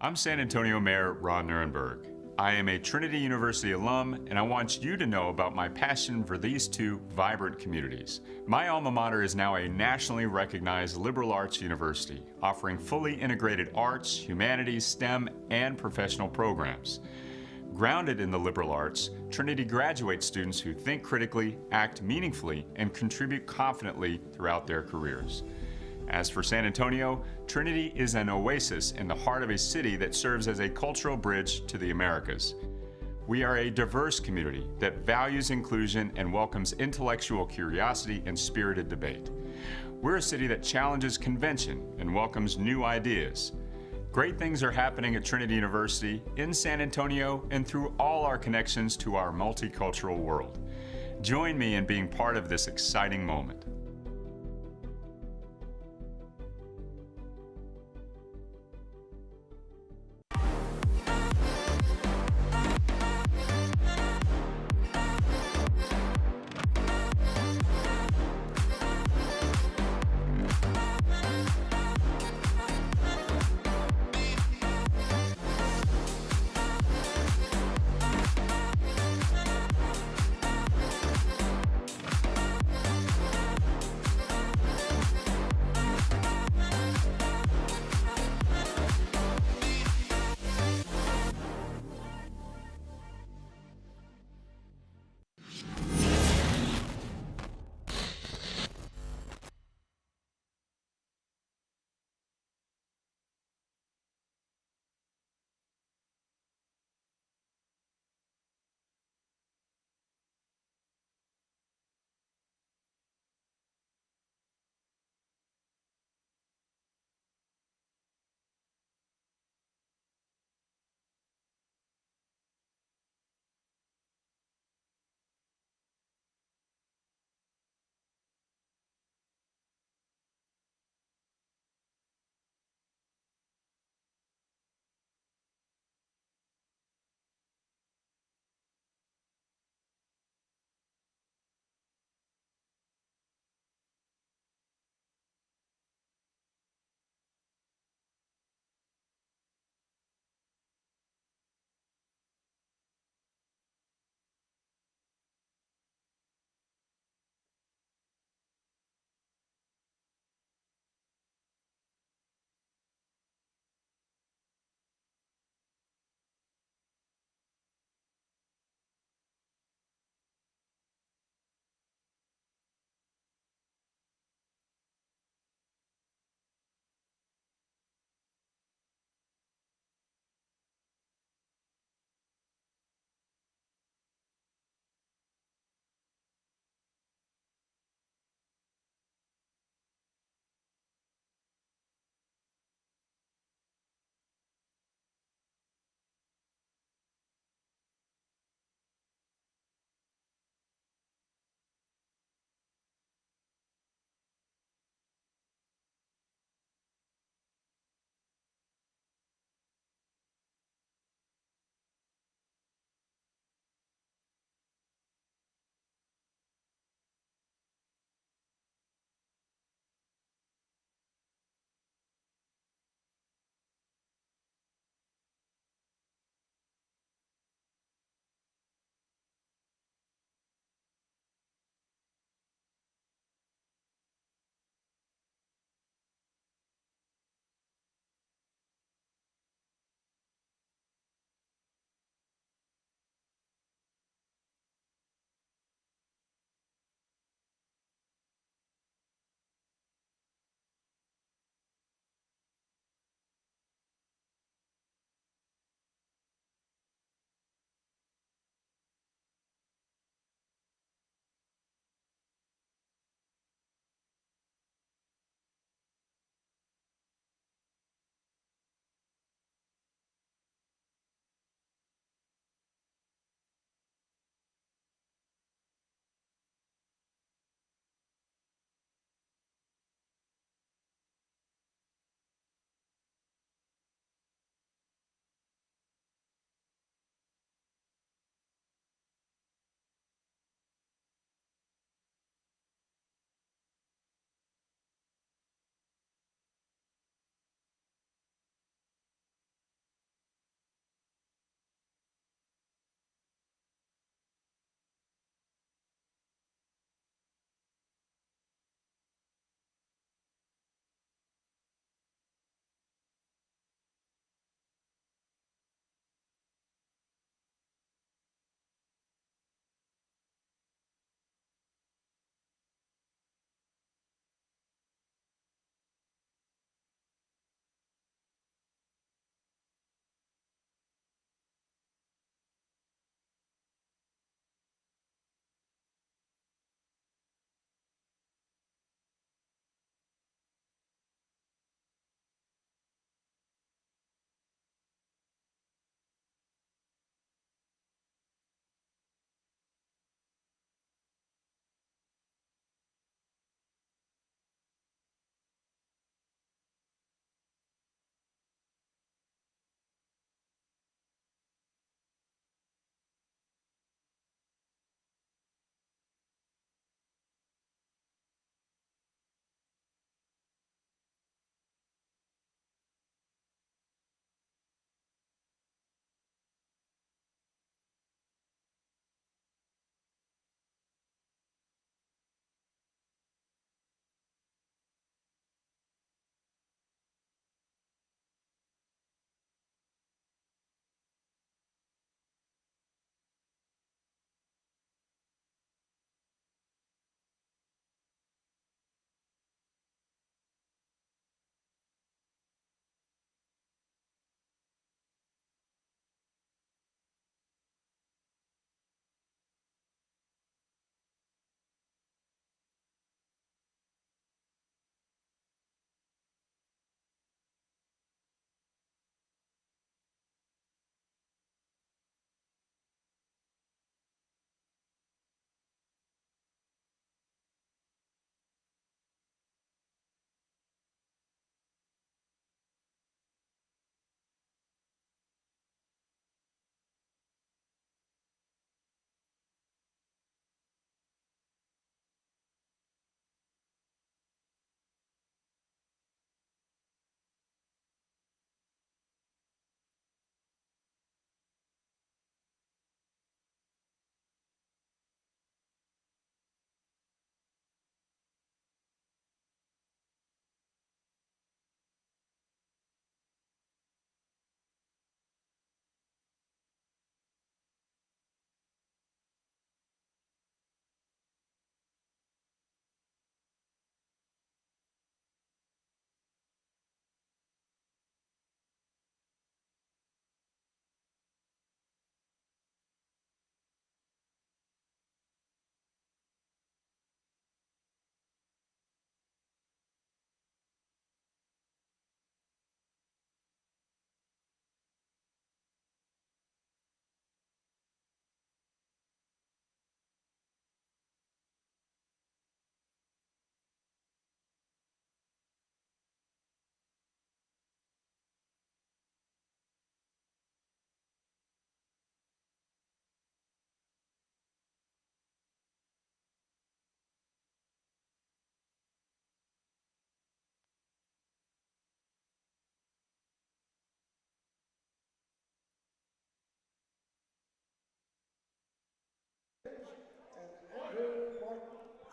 I'm San Antonio Mayor Ron Nirenberg. I am a Trinity University alum, and I want you to know about my passion for these two vibrant communities. My alma mater is now a nationally recognized liberal arts university, offering fully integrated arts, humanities, STEM, and professional programs. Grounded in the liberal arts, Trinity graduates students who think critically, act meaningfully, and contribute confidently throughout their careers. As for San Antonio, Trinity is an oasis in the heart of a city that serves as a cultural bridge to the Americas. We are a diverse community that values inclusion and welcomes intellectual curiosity and spirited debate. We're a city that challenges convention and welcomes new ideas. Great things are happening at Trinity University, in San Antonio, and through all our connections to our multicultural world. Join me in being part of this exciting moment.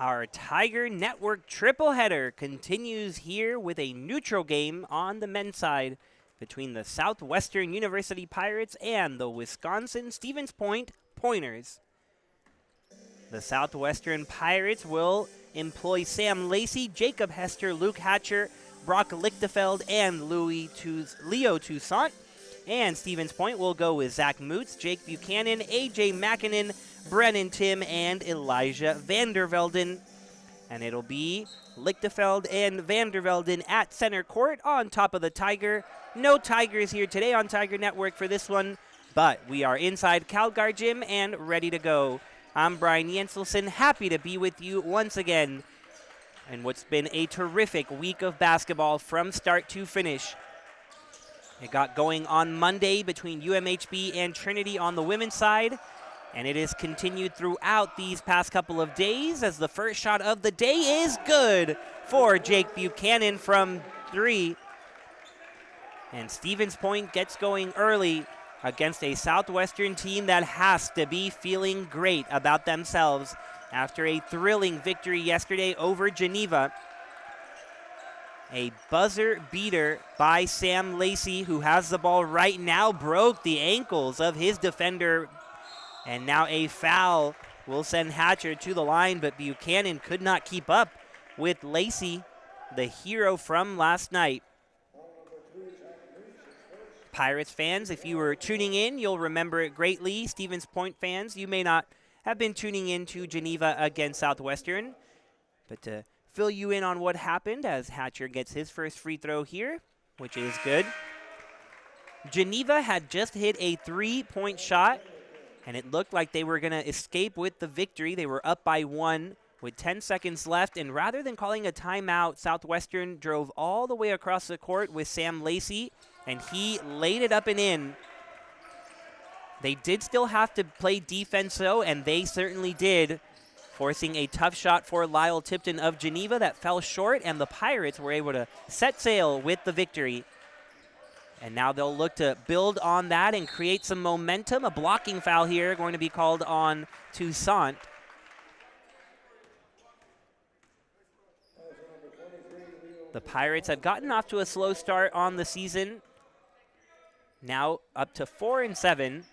Our Tiger Network triple header continues here with a neutral game on the men's side between the Southwestern University Pirates and the Wisconsin Stevens Point Pointers. The Southwestern Pirates will employ Sam Lacey, Jacob Hester, Luke Hatcher, Brock Lichtefeld, and Leo Toussaint. And Stevens Point will go with Zach Moots, Jake Buchanan, AJ Makinen, Brennan Tim, and Elijah Vandervelden. And it'll be Lichtefeld and Vandervelden at center court on top of the Tiger. No Tigers here today on Tiger Network for this one, but we are inside Calgar Gym and ready to go. I'm Brian Jenselson, happy to be with you once again. And what's been a terrific week of basketball from start to finish. It got going on Monday between UMHB and Trinity on the women's side, and it has continued throughout these past couple of days as the first shot of the day is good for Jake Buchanan from 3. And Stevens Point gets going early against a Southwestern team that has to be feeling great about themselves after a thrilling victory yesterday over Geneva. A buzzer beater by Sam Lacey, who has the ball right now, broke the ankles of his defender. And now a foul will send Hatcher to the line, but Buchanan could not keep up with Lacey, the hero from last night. Pirates fans, if you were tuning in, you'll remember it greatly. Stevens Point fans, you may not have been tuning in to Geneva against Southwestern, but to fill you in on what happened as Hatcher gets his first free throw here, which is good. Geneva had just hit a 3-point shot, and it looked like they were going to escape with the victory. They were up by 1 with 10 seconds left, and rather than calling a timeout, Southwestern drove all the way across the court with Sam Lacey, and he laid it up and in. They did still have to play defense, though, and they certainly did, forcing a tough shot for Lyle Tipton of Geneva that fell short, and the Pirates were able to set sail with the victory. And now they'll look to build on that and create some momentum. A blocking foul here going to be called on Toussaint. The Pirates had gotten off to a slow start on the season. Now up to 4-7.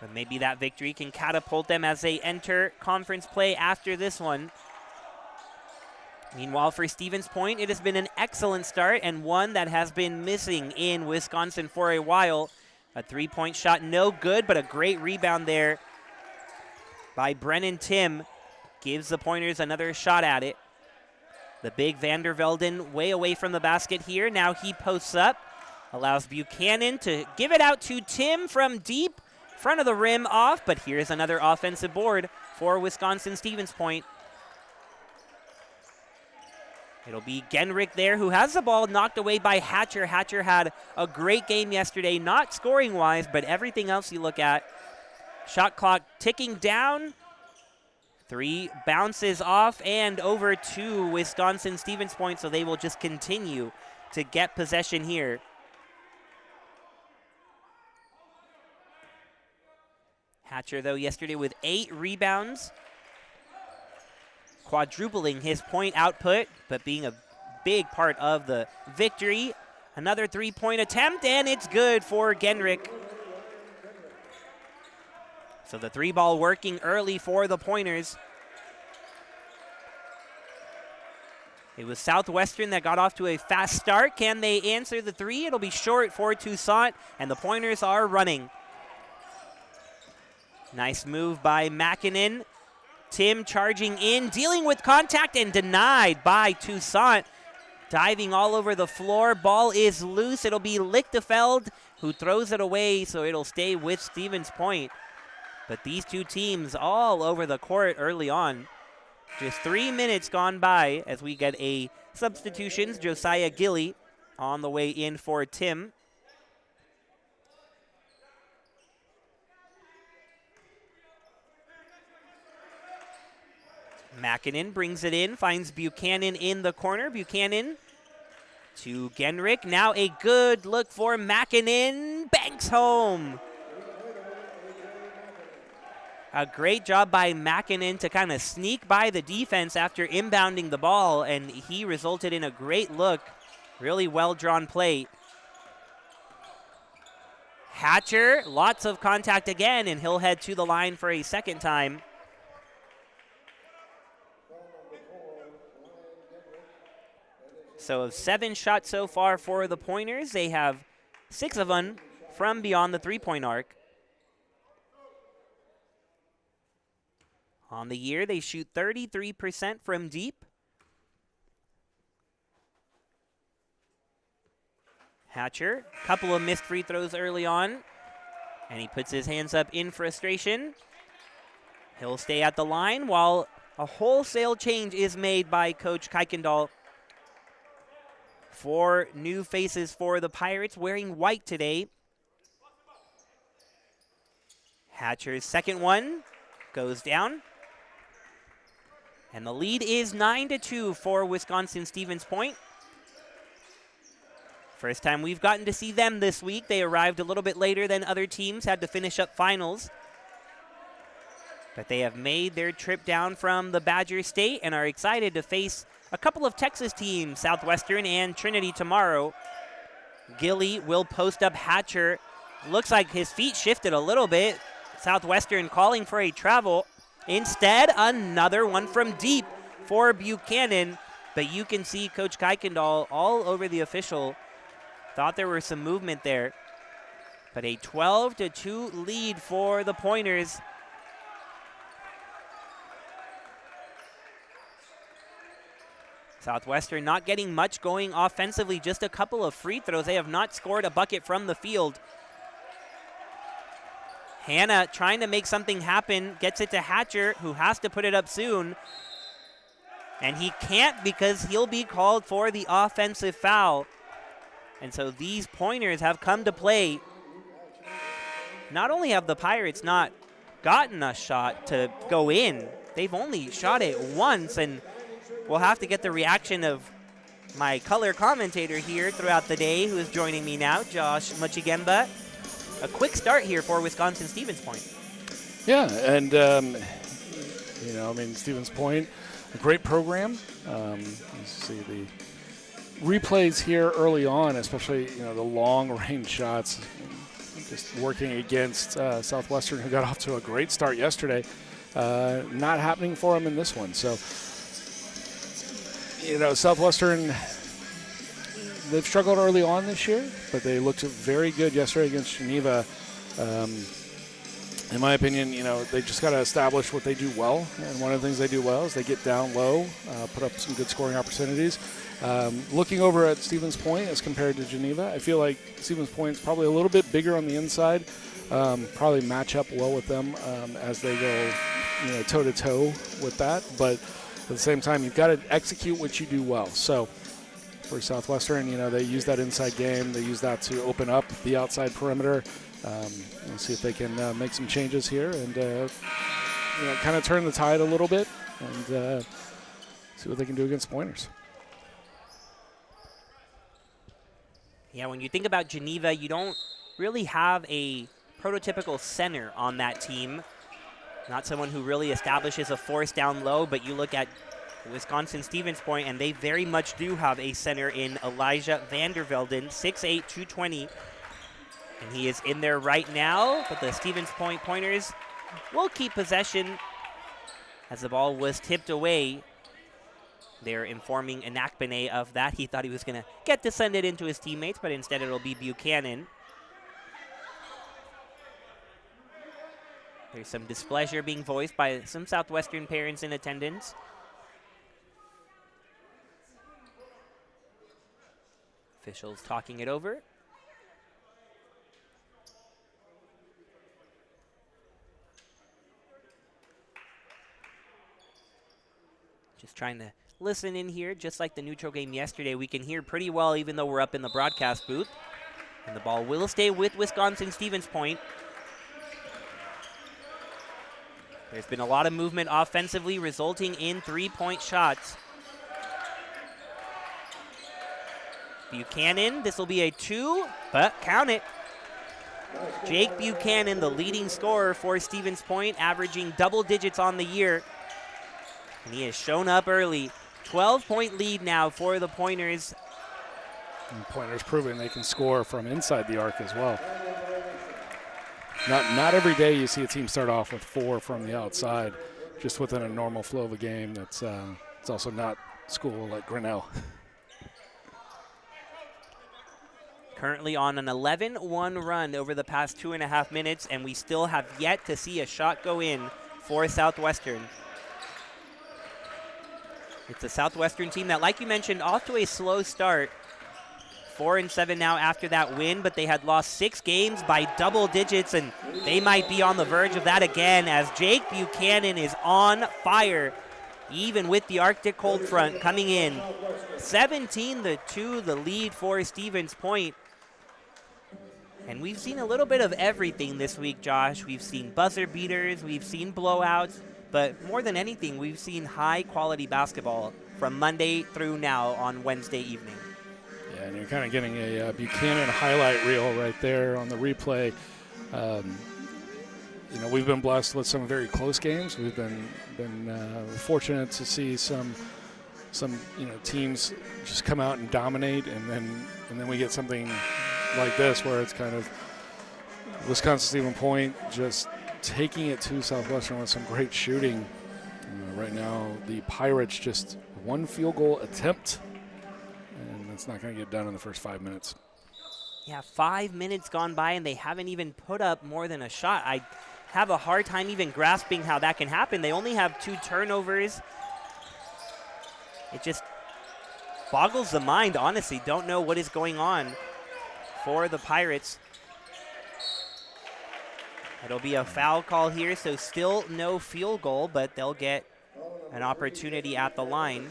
But maybe that victory can catapult them as they enter conference play after this one. Meanwhile, for Stevens Point, it has been an excellent start and one that has been missing in Wisconsin for a while. A 3-point shot, no good, but a great rebound there by Brennan Tim. Gives the Pointers another shot at it. The big Vandervelden way away from the basket here. Now he posts up, allows Buchanan to give it out to Tim from deep. Front of the rim off, but here's another offensive board for Wisconsin Stevens Point. It'll be Genrick there, who has the ball knocked away by Hatcher. Hatcher had a great game yesterday, not scoring-wise, but everything else you look at. Shot clock ticking down. 3 bounces off and over to Wisconsin Stevens Point, so they will just continue to get possession here. Hatcher, though, yesterday with 8 rebounds, quadrupling his point output, but being a big part of the victory. Another 3-point attempt, and it's good for Genrick. So the 3-ball working early for the Pointers. It was Southwestern that got off to a fast start. Can they answer the 3? It'll be short for Toussaint, and the Pointers are running. Nice move by Makinen. Tim charging in, dealing with contact, and denied by Toussaint. Diving all over the floor. Ball is loose. It'll be Lichtefeld who throws it away, so it'll stay with Stevens Point. But these two teams all over the court early on. Just 3 minutes gone by as we get a substitutions. Josiah Gilly on the way in for Tim. Makinen brings it in, finds Buchanan in the corner. Buchanan to Genrick. Now a good look for Makinen. Banks home. A great job by Makinen to kind of sneak by the defense after inbounding the ball, and he resulted in a great look. Really well-drawn play. Hatcher, lots of contact again, and he'll head to the line for a second time. So 7 shots so far for the Pointers. They have 6 of them from beyond the three-point arc. On the year, they shoot 33% from deep. Hatcher, a couple of missed free throws early on, and he puts his hands up in frustration. He'll stay at the line while a wholesale change is made by Coach Kuykendall. 4 new faces for the Pirates wearing white today. Hatcher's second one goes down. And the lead is 9-2 for Wisconsin-Stevens Point. First time we've gotten to see them this week. They arrived a little bit later than other teams, had to finish up finals. But they have made their trip down from the Badger State and are excited to face a couple of Texas teams, Southwestern and Trinity, tomorrow. Gilly will post up Hatcher. Looks like his feet shifted a little bit. Southwestern calling for a travel. Instead, another one from deep for Buchanan. But you can see Coach Kuykendall all over the official. Thought there was some movement there. But a 12-2 lead for the Pointers. Southwestern not getting much going offensively, just a couple of free throws. They have not scored a bucket from the field. Hanna trying to make something happen, gets it to Hatcher, who has to put it up soon. And he can't because he'll be called for the offensive foul. And so these Pointers have come to play. Not only have the Pirates not gotten a shot to go in, they've only shot it once, and we'll have to get the reaction of my color commentator here throughout the day, who is joining me now, Josh Muchigemba. A quick start here for Wisconsin-Stevens Point. Yeah, and, Stevens Point, a great program. You see the replays here early on, especially, the long-range shots, just working against Southwestern, who got off to a great start yesterday. Not happening for them in this one. So, Southwestern, they've struggled early on this year, but they looked very good yesterday against Geneva. In my opinion, they just got to establish what they do well. And one of the things they do well is they get down low, put up some good scoring opportunities. Looking over at Stevens Point as compared to Geneva, I feel like Stevens Point is probably a little bit bigger on the inside. Probably match up well with them as they go, toe-to-toe with that. But at the same time, you've got to execute what you do well. So for Southwestern, they use that inside game. They use that to open up the outside perimeter. We'll see if they can make some changes here and kind of turn the tide a little bit and see what they can do against Pointers. Yeah, when you think about Geneva, you don't really have a prototypical center on that team. Not someone who really establishes a force down low, but you look at Wisconsin-Stevens Point, and they very much do have a center in Elijah Vandervelden, 6'8", 220. And he is in there right now, but the Stevens Point Pointers will keep possession as the ball was tipped away. They're informing Anakbene of that. He thought he was going to get descended into his teammates, but instead it'll be Buchanan. There's some displeasure being voiced by some Southwestern parents in attendance. Officials talking it over. Just trying to listen in here, just like the neutral game yesterday. We can hear pretty well even though we're up in the broadcast booth. And the ball will stay with Wisconsin-Stevens Point. There's been a lot of movement offensively, resulting in three-point shots. Buchanan, this will be a 2, but count it. Jake Buchanan, the leading scorer for Stevens Point, averaging double digits on the year. And he has shown up early. 12-point lead now for the Pointers. And Pointers proving they can score from inside the arc as well. Not every day you see a team start off with 4 from the outside, just within a normal flow of a game. That's it's also not school like Grinnell. Currently on an 11-1 run over the past 2.5 minutes, and we still have yet to see a shot go in for Southwestern. It's a Southwestern team that, like you mentioned, off to a slow start. 4-7 now after that win, but they had lost 6 games by double digits, and they might be on the verge of that again as Jake Buchanan is on fire, even with the Arctic cold front coming in. 17-2, the lead for Stevens Point. And we've seen a little bit of everything this week, Josh. We've seen buzzer beaters, we've seen blowouts, but more than anything, we've seen high-quality basketball from Monday through now on Wednesday evening. Yeah, and you're kind of getting a Buchanan highlight reel right there on the replay. We've been blessed with some very close games. We've been fortunate to see some teams just come out and dominate, and then we get something like this where it's kind of Wisconsin-Stevens Point just taking it to Southwestern with some great shooting. Right now, the Pirates just 1 field goal attempt, and it's not going to get done in the first 5 minutes. Yeah, 5 minutes gone by, and they haven't even put up more than a shot. I have a hard time even grasping how that can happen. They only have 2 turnovers. It just boggles the mind, honestly. Don't know what is going on for the Pirates. It'll be a foul call here, so still no field goal, but they'll get an opportunity at the line.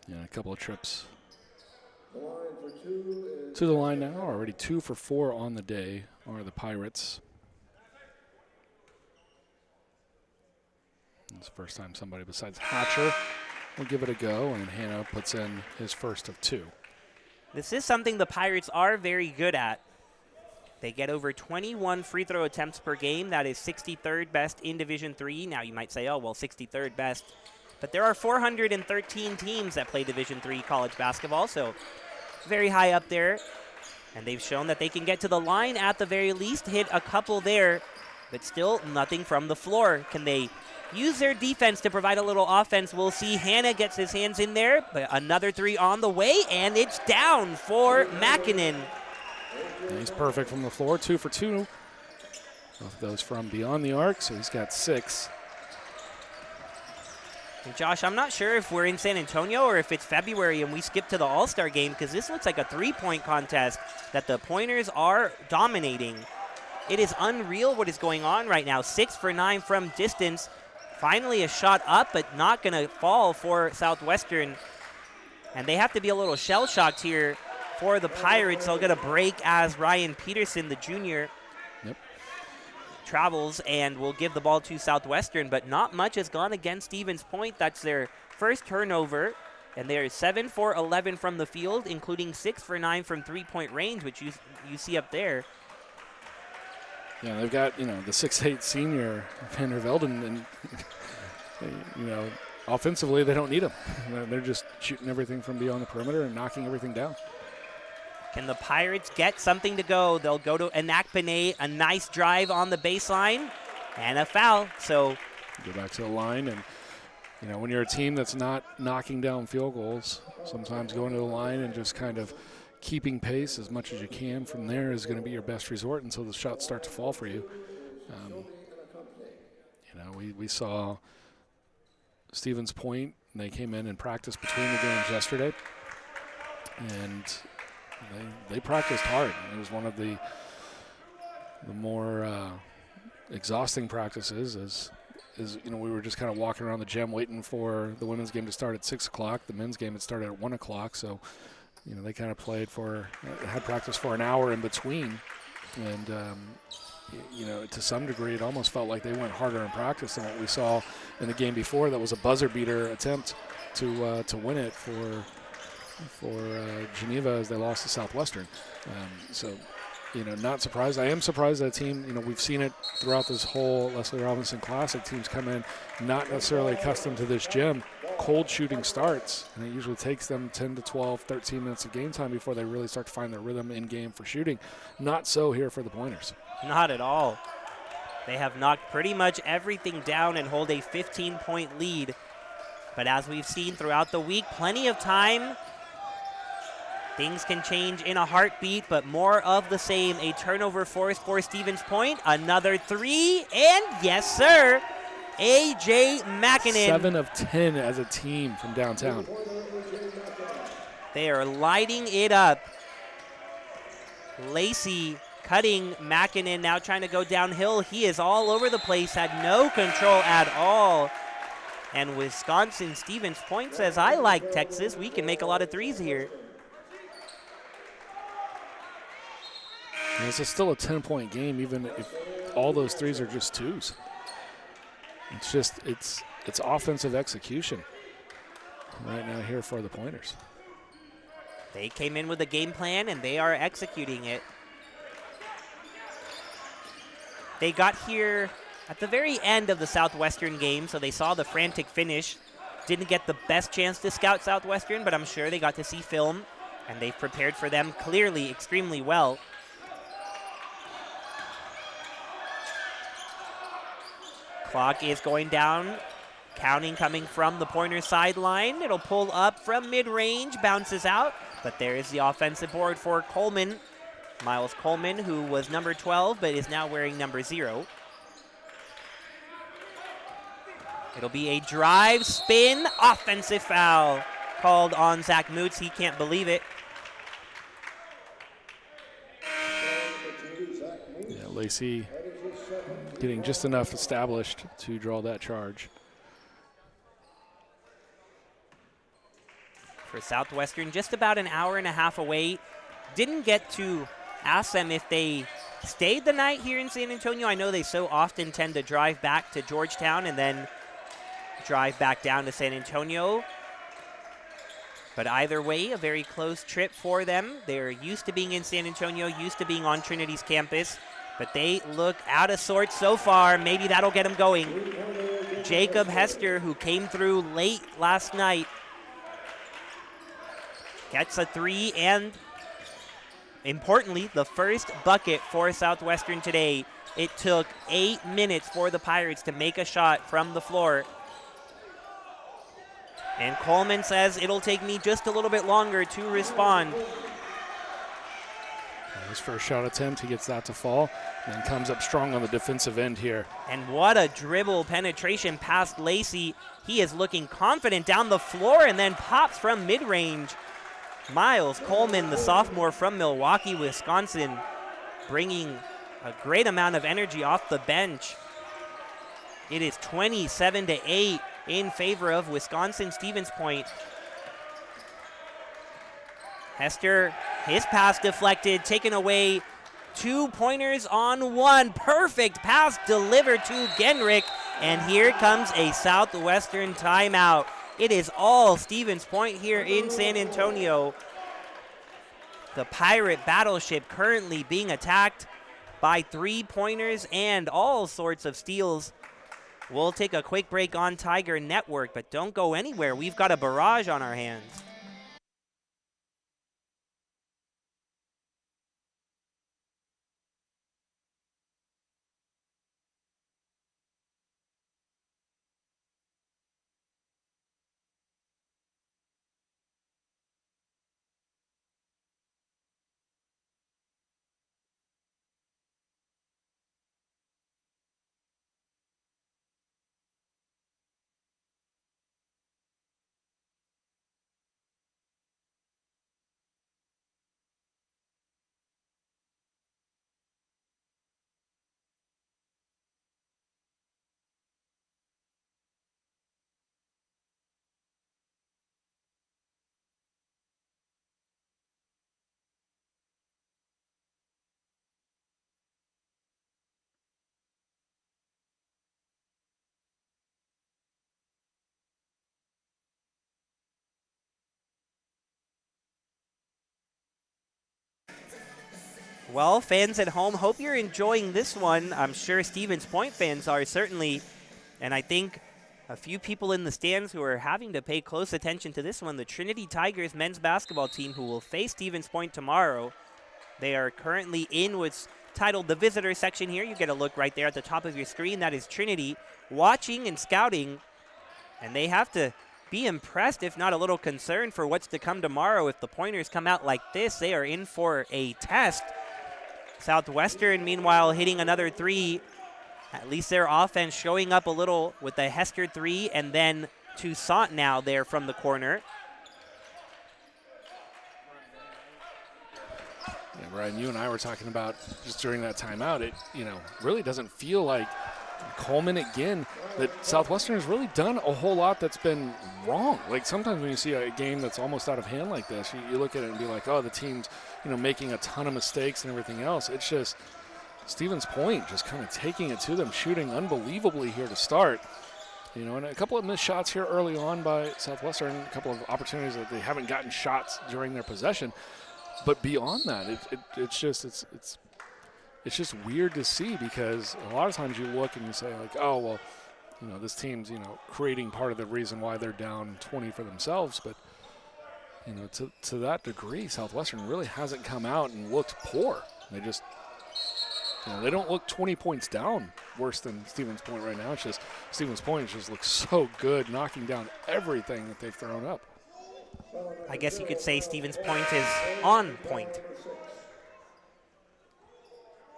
Yeah, a couple of trips to the line now. Already 2 for 4 on the day are the Pirates. It's the first time somebody besides Hatcher will give it a go, and Hannah puts in his first of 2. This is something the Pirates are very good at. They get over 21 free throw attempts per game. That is 63rd best in Division III. Now you might say, oh, well, 63rd best. But there are 413 teams that play Division III college basketball, so very high up there. And they've shown that they can get to the line at the very least, hit a couple there, but still nothing from the floor. Can they use their defense to provide a little offense? We'll see. Hannah gets his hands in there, but another 3 on the way, and it's down for Mackinnon. And he's perfect from the floor, 2 for 2. Both of those from beyond the arc, so he's got 6. And Josh, I'm not sure if we're in San Antonio or if it's February and we skip to the All-Star game, because this looks like a 3-point contest that the Pointers are dominating. It is unreal what is going on right now. 6 for 9 from distance. Finally a shot up, but not going to fall for Southwestern. And they have to be a little shell-shocked here for the Pirates. They'll get a break as Ryan Peterson, the junior, travels and will give the ball to Southwestern, but not much has gone against Stevens Point. That's their first turnover, and they are 7 for 11 from the field, including 6 for 9 from 3-point range, which you see up there. Yeah, they've got, the 6'8" senior, Van der Velden, and, offensively they don't need him. They're just shooting everything from beyond the perimeter and knocking everything down. Can the Pirates get something to go? They'll go to Anakpane, a nice drive on the baseline, and a foul. So go back to the line, and when you're a team that's not knocking down field goals, sometimes going to the line and just kind of keeping pace as much as you can from there is going to be your best resort until the shots start to fall for you. We saw Stevens Point, and they came in and practiced between the games yesterday, and they practiced hard. It was one of the more exhausting practices as we were just kind of walking around the gym waiting for the women's game to start at 6 o'clock. The men's game had started at 1 o'clock, so they kind of had practice for an hour in between, and to some degree it almost felt like they went harder in practice than what we saw in the game before. That was a buzzer beater attempt to win it for Geneva as they lost to Southwestern. So not surprised. I am surprised that team, we've seen it throughout this whole Leslie Robinson Classic. Teams come in not necessarily accustomed to this gym. Cold shooting starts, and it usually takes them 10 to 12, 13 minutes of game time before they really start to find their rhythm in game for shooting. Not so here for the Pointers. Not at all. They have knocked pretty much everything down and hold a 15-point lead. But as we've seen throughout the week, plenty of time. Things can change in a heartbeat, but more of the same. A turnover forced for Stevens Point. Another three, and yes, sir, A.J. Makinen. 7 of 10 as a team from downtown. They are lighting it up. Lacey cutting Makinen, now trying to go downhill. He is all over the place, had no control at all. And Wisconsin Stevens Point says, I like Texas. We can make a lot of threes here. And this is still a 10-point game, even if all those threes are just twos. It's just, it's offensive execution right now here for the Pointers. They came in with a game plan, and they are executing it. They got here at the very end of the Southwestern game, so they saw the frantic finish. Didn't get the best chance to scout Southwestern, but I'm sure they got to see film, and they've prepared for them clearly extremely well. Clock is going down. Counting coming from the Pointer sideline. It'll pull up from mid-range, bounces out, but there is the offensive board for Coleman. Miles Coleman, who was number 12, but is now wearing number 0. It'll be a drive, spin, offensive foul called on Zach Moots. He can't believe it. Yeah, Lacey getting just enough established to draw that charge. For Southwestern, just about an hour and a half away. Didn't get to ask them if they stayed the night here in San Antonio. I know they so often tend to drive back to Georgetown and then drive back down to San Antonio. But either way, a very close trip for them. They're used to being in San Antonio, used to being on Trinity's campus, but they look out of sorts so far. Maybe that'll get them going. Jacob Hester, who came through late last night, gets a three, and importantly, the first bucket for Southwestern today. It took 8 minutes for the Pirates to make a shot from the floor. And Coleman says it'll take me just a little bit longer to respond. His first shot attempt, he gets that to fall, and then comes up strong on the defensive end here. And what a dribble penetration past Lacey. He is looking confident down the floor and then pops from mid-range. Miles Coleman, the sophomore from Milwaukee, Wisconsin, bringing a great amount of energy off the bench. It is 27-8 in favor of Wisconsin Stevens Point. Hester, his pass deflected, taken away. 2 pointers on 1. Perfect pass delivered to Genrich. And here comes a Southwestern timeout. It is all Stevens Point here in San Antonio. The Pirate battleship currently being attacked by 3-pointers and all sorts of steals. We'll take a quick break on Tiger Network, but don't go anywhere. We've got a barrage on our hands. Well, fans at home, hope you're enjoying this one. I'm sure Stevens Point fans are certainly, and I think a few people in the stands who are having to pay close attention to this one. The Trinity Tigers men's basketball team who will face Stevens Point tomorrow. They are currently in what's titled the visitor section here. You get a look right there at the top of your screen. That is Trinity watching and scouting, and they have to be impressed, if not a little concerned, for what's to come tomorrow. If the Pointers come out like this, they are in for a test. Southwestern, meanwhile, hitting another three. At least their offense showing up a little with the Hester three, and then Toussaint now there from the corner. Yeah, Brian, you and I were talking about just during that timeout, it really doesn't feel like Coleman again, that Southwestern has really done a whole lot that's been wrong. Like sometimes when you see a game that's almost out of hand like this, you look at it and be like, oh, the team's making a ton of mistakes and everything else. It's just Stevens Point just kind of taking it to them, shooting unbelievably here to start. And a couple of missed shots here early on by Southwestern, a couple of opportunities that they haven't gotten shots during their possession. But beyond that, it's just weird to see, because a lot of times you look and you say like, oh, well, this team's, creating part of the reason why they're down 20 for themselves. But, to that degree, Southwestern really hasn't come out and looked poor. They just, they don't look 20 points down worse than Stevens Point right now. It's just Stevens Point just looks so good, knocking down everything that they've thrown up. I guess you could say Stevens Point is on point.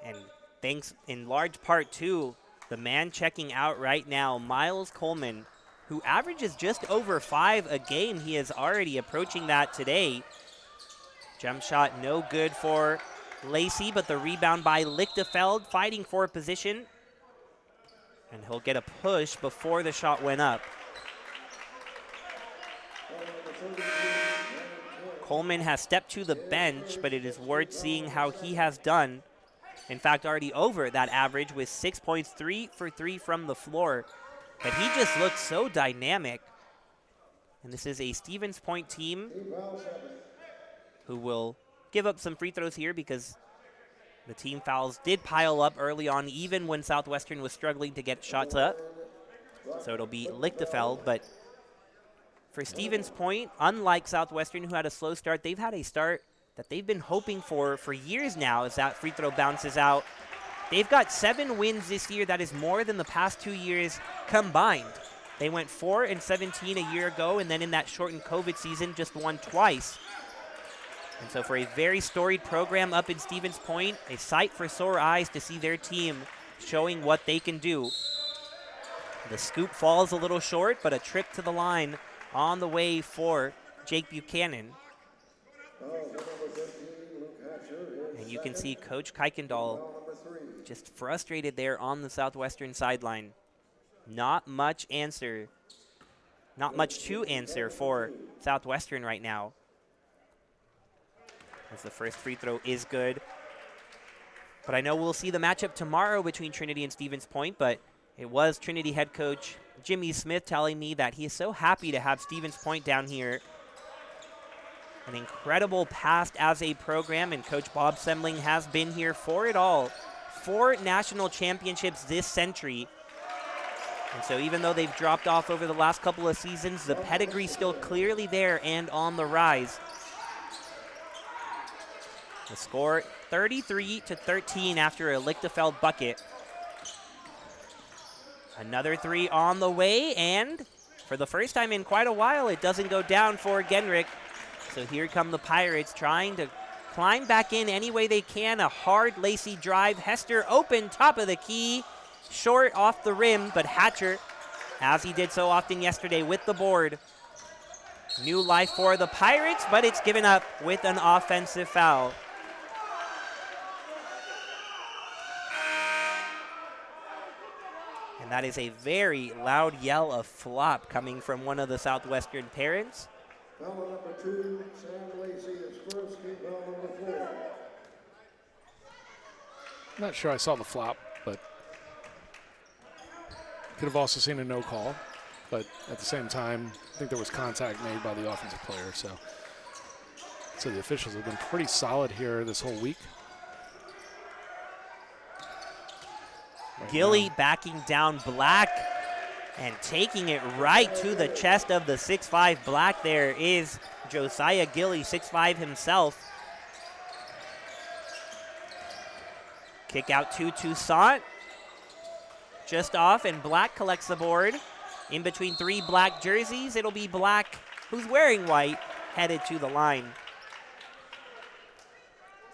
And thanks in large part to the man checking out right now, Miles Coleman, who averages just over 5 a game. He is already approaching that today. Jump shot no good for Lacey, but the rebound by Lichtenfeld, fighting for a position. And he'll get a push before the shot went up. Coleman has stepped to the bench, but it is worth seeing how he has done. In fact, already over that average with 6 points, 3 for 3 from the floor. But he just looks so dynamic. And this is a Stevens Point team who will give up some free throws here because the team fouls did pile up early on, even when Southwestern was struggling to get shots up. So it'll be Lichtenfeld, but for Stevens Point, unlike Southwestern, who had a slow start, they've had a start that they've been hoping for years now as that free throw bounces out. They've got 7 wins this year. That is more than the past 2 years combined. They went 4-17 a year ago, and then in that shortened COVID season, just won twice. And so for a very storied program up in Stevens Point, a sight for sore eyes to see their team showing what they can do. The scoop falls a little short, but a trip to the line on the way for Jake Buchanan. And you can see Coach Kuykendall just frustrated there on the Southwestern sideline. Not much to answer for Southwestern right now. As the first free throw is good. But I know we'll see the matchup tomorrow between Trinity and Stevens Point, but it was Trinity head coach Jimmy Smith telling me that he is so happy to have Stevens Point down here. An incredible past as a program, and Coach Bob Semling has been here for it all. 4 national championships this century. And so even though they've dropped off over the last couple of seasons, the pedigree's still clearly there and on the rise. The score 33-13 after a Lichtenfeld bucket. Another 3 on the way, and for the first time in quite a while, it doesn't go down for Genrich. So here come the Pirates trying to climb back in any way they can. A hard Lacey drive. Hester open, top of the key. Short off the rim, but Hatcher, as he did so often yesterday, with the board. New life for the Pirates, but it's given up with an offensive foul. And that is a very loud yell of flop coming from one of the Southwestern parents. Foul number 2, Sam Lacey, is first, team foul number 4. I'm not sure I saw the flop, but could have also seen a no call. But at the same time, I think there was contact made by the offensive player. So the officials have been pretty solid here this whole week. Gilly backing down Black and taking it right to the chest of the 6'5 Black. There is Josiah Gilly, 6'5 himself. Kick out to Toussaint. Just off, and Black collects the board. In between 3 black jerseys, it'll be Black, who's wearing white, headed to the line.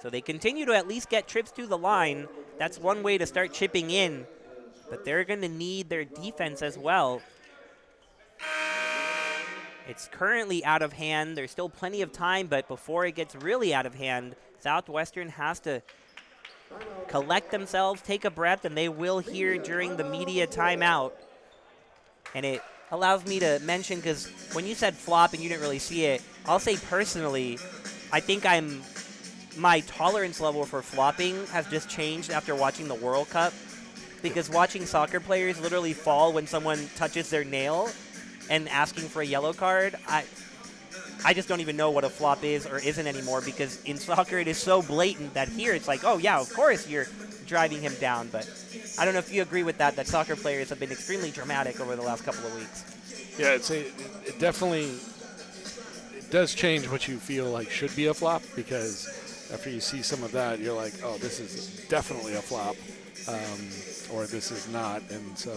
So they continue to at least get trips to the line. That's one way to start chipping in, but they're going to need their defense as well. It's currently out of hand. There's still plenty of time, but before it gets really out of hand, Southwestern has to collect themselves, take a breath, and they will hear during the media timeout. And it allows me to mention, because when you said flop and you didn't really see it, I'll say personally, I think my tolerance level for flopping has just changed after watching the World Cup, because watching soccer players literally fall when someone touches their nail and asking for a yellow card, I just don't even know what a flop is or isn't anymore, because in soccer it is so blatant that here it's like, oh yeah, of course you're driving him down. But I don't know if you agree with that soccer players have been extremely dramatic over the last couple of weeks. Yeah, it definitely does change what you feel like should be a flop, because after you see some of that, you're like, oh, this is definitely a flop, or this is not. And so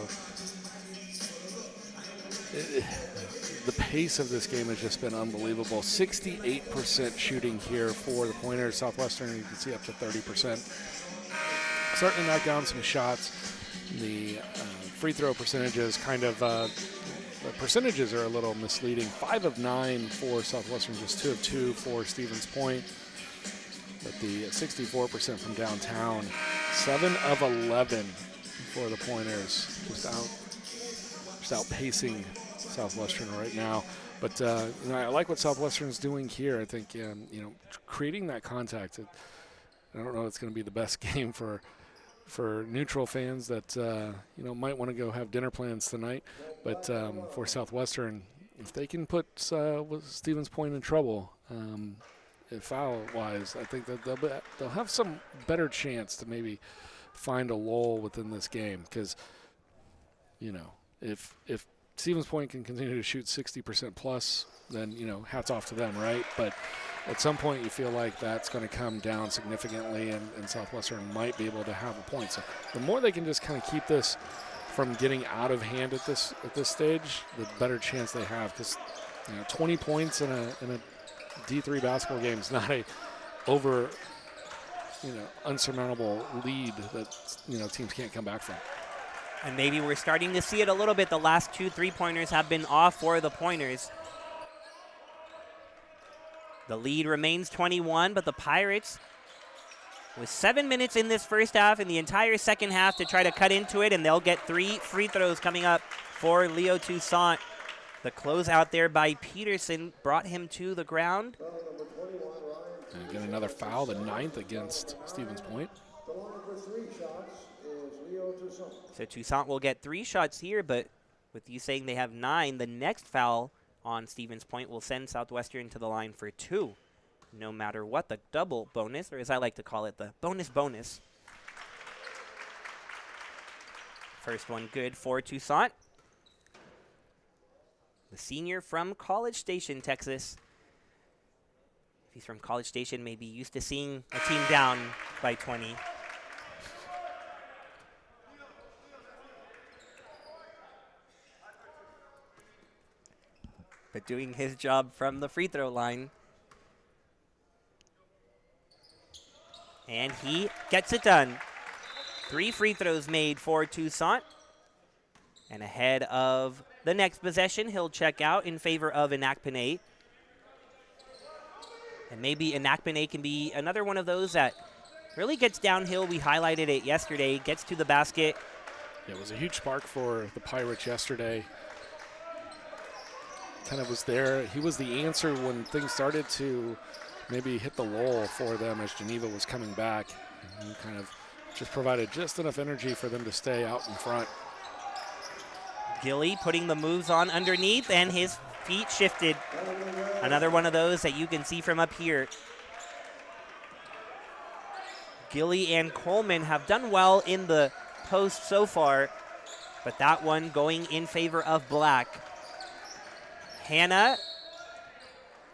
the pace of this game has just been unbelievable. 68% shooting here for the Pointers. Southwestern, you can see up to 30%. Starting to knock down some shots. The free throw percentages the percentages are a little misleading. 5 of 9 for Southwestern, just 2 of 2 for Stevens Point. But the 64% from downtown, 7 of 11 for the Pointers, just outpacing Southwestern right now. But I like what Southwestern's doing here. I think creating that contact. I don't know if it's going to be the best game for neutral fans that might want to go have dinner plans tonight. But for Southwestern, if they can put Stevens Point in trouble, foul-wise, I think that they'll have some better chance to maybe find a lull within this game. Because if Stevens Point can continue to shoot 60% plus, then hats off to them, right? But at some point you feel like that's going to come down significantly, and Southwestern might be able to have a point. So the more they can just kind of keep this from getting out of hand at this stage, the better chance they have. Because 20 points in a D3 basketball game is not a unsurmountable lead that teams can't come back from. And maybe we're starting to see it a little bit. The last 2 3-pointers have been off for the Pointers. The lead remains 21, but the Pirates, with 7 minutes in this first half and the entire second half to try to cut into it, and they'll get 3 free throws coming up for Leo Toussaint. The closeout there by Peterson brought him to the ground. And again, another foul, the 9th against Stevens Point. So Toussaint will get 3 shots here, but with you saying they have 9, the next foul on Stevens Point will send Southwestern to the line for 2, no matter what. The double bonus, or as I like to call it, the bonus. First one good for Toussaint. The senior from College Station, Texas. If he's from College Station, maybe used to seeing a team down by 20. But doing his job from the free throw line. And he gets it done. 3 free throws made for Toussaint. And ahead of the next possession, he'll check out in favor of Inakpene. And maybe Inakpene can be another one of those that really gets downhill. We highlighted it yesterday, gets to the basket. Yeah, it was a huge spark for the Pirates yesterday. Kind of was there. He was the answer when things started to maybe hit the lull for them as Geneva was coming back. And he kind of just provided just enough energy for them to stay out in front. Gilly putting the moves on underneath, and his feet shifted. Another one of those that you can see from up here. Gilly and Coleman have done well in the post so far, but that one going in favor of Black. Hannah.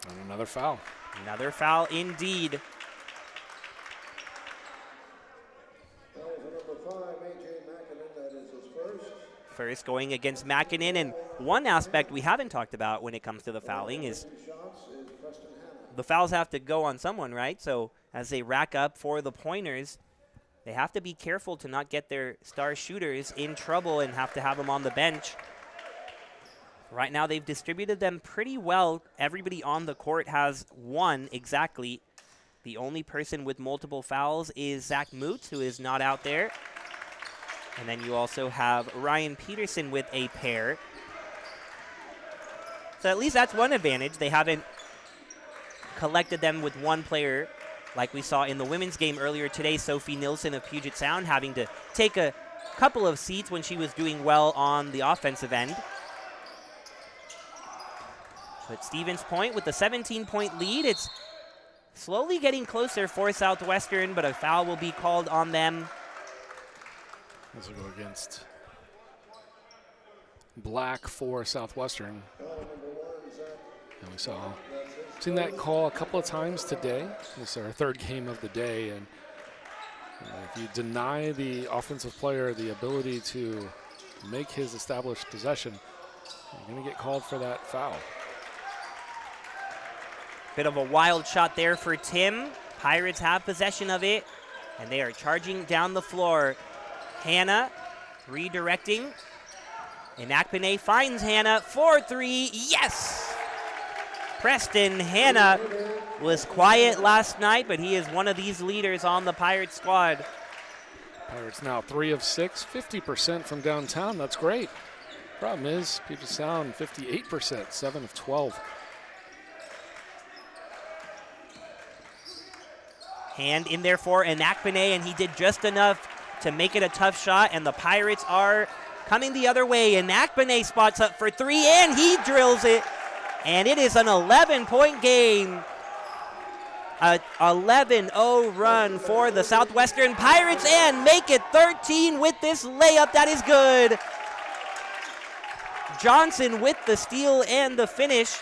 And another foul. Another foul indeed. That was number 5, A.J. McKinnon. That is his first. First going against McKinnon, and one aspect we haven't talked about when it comes to the fouling is the fouls have to go on someone, right? So as they rack up for the pointers, they have to be careful to not get their star shooters in trouble and have to have them on the bench. Right now they've distributed them pretty well. Everybody on the court has one exactly. The only person with multiple fouls is Zach Moots, who is not out there. And then you also have Ryan Peterson with a pair. So at least that's one advantage. They haven't collected them with one player like we saw in the women's game earlier today. Sophie Nilsson of Puget Sound having to take a couple of seats when she was doing well on the offensive end. But Stevens Point with the 17-point lead. It's slowly getting closer for Southwestern, but a foul will be called on them. This will go against Black for Southwestern. And we seen that call a couple of times today. This is our third game of the day, and if you deny the offensive player the ability to make his established possession, you're going to get called for that foul. Bit of a wild shot there for Tim. Pirates have possession of it, and they are charging down the floor. Hannah redirecting. Inakpene finds Hannah for 3. Yes! Preston Hannah was quiet last night, but he is one of these leaders on the Pirates squad. Pirates now 3 of 6, 50% from downtown. That's great. Problem is, Puget Sound 58%, 7 of 12. Hand in there for Inakpene, and he did just enough to make it a tough shot, and the Pirates are coming the other way. Inakpene spots up for 3, and he drills it, and it is an 11-point game. A 11-0 run for the Southwestern Pirates, and make it 13 with this layup. That is good. Johnson with the steal and the finish.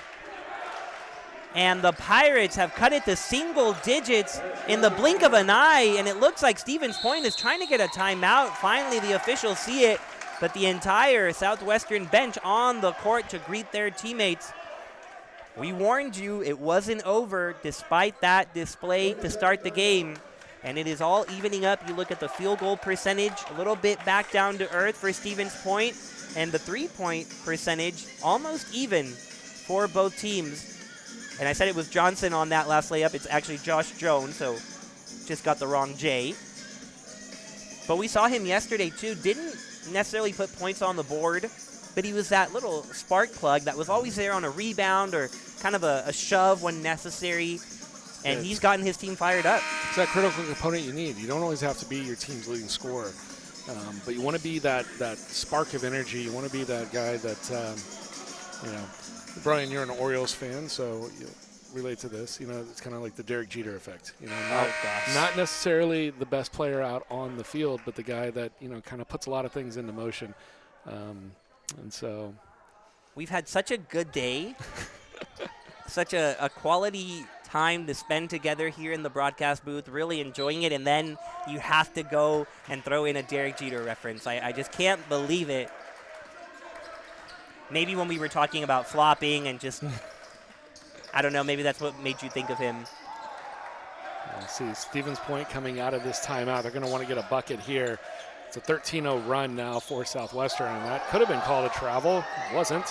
And the Pirates have cut it to single digits in the blink of an eye, and it looks like Stevens Point is trying to get a timeout. Finally, the officials see it, but the entire Southwestern bench on the court to greet their teammates. We warned you it wasn't over despite that display to start the game, and it is all evening up. You look at the field goal percentage, a little bit back down to earth for Stevens Point, and the three-point percentage almost even for both teams. And I said it was Johnson on that last layup. It's actually Josh Jones, so just got the wrong J. But we saw him yesterday, too. Didn't necessarily put points on the board, but he was that little spark plug that was always there on a rebound or kind of a shove when necessary. And he's gotten his team fired up. It's that critical component you need. You don't always have to be your team's leading scorer, but you want to be that spark of energy. You want to be that guy that, Brian, you're an Orioles fan, so you relate to this. It's kind of like the Derek Jeter effect. Not necessarily the best player out on the field, but the guy that, kind of puts a lot of things into motion. And so we've had such a good day, such a quality time to spend together here in the broadcast booth, really enjoying it, and then you have to go and throw in a Derek Jeter reference. I just can't believe it. Maybe when we were talking about flopping and just, I don't know, maybe that's what made you think of him. See, Stevens Point coming out of this timeout. They're going to want to get a bucket here. It's a 13-0 run now for Southwestern, and that could have been called a travel. It wasn't.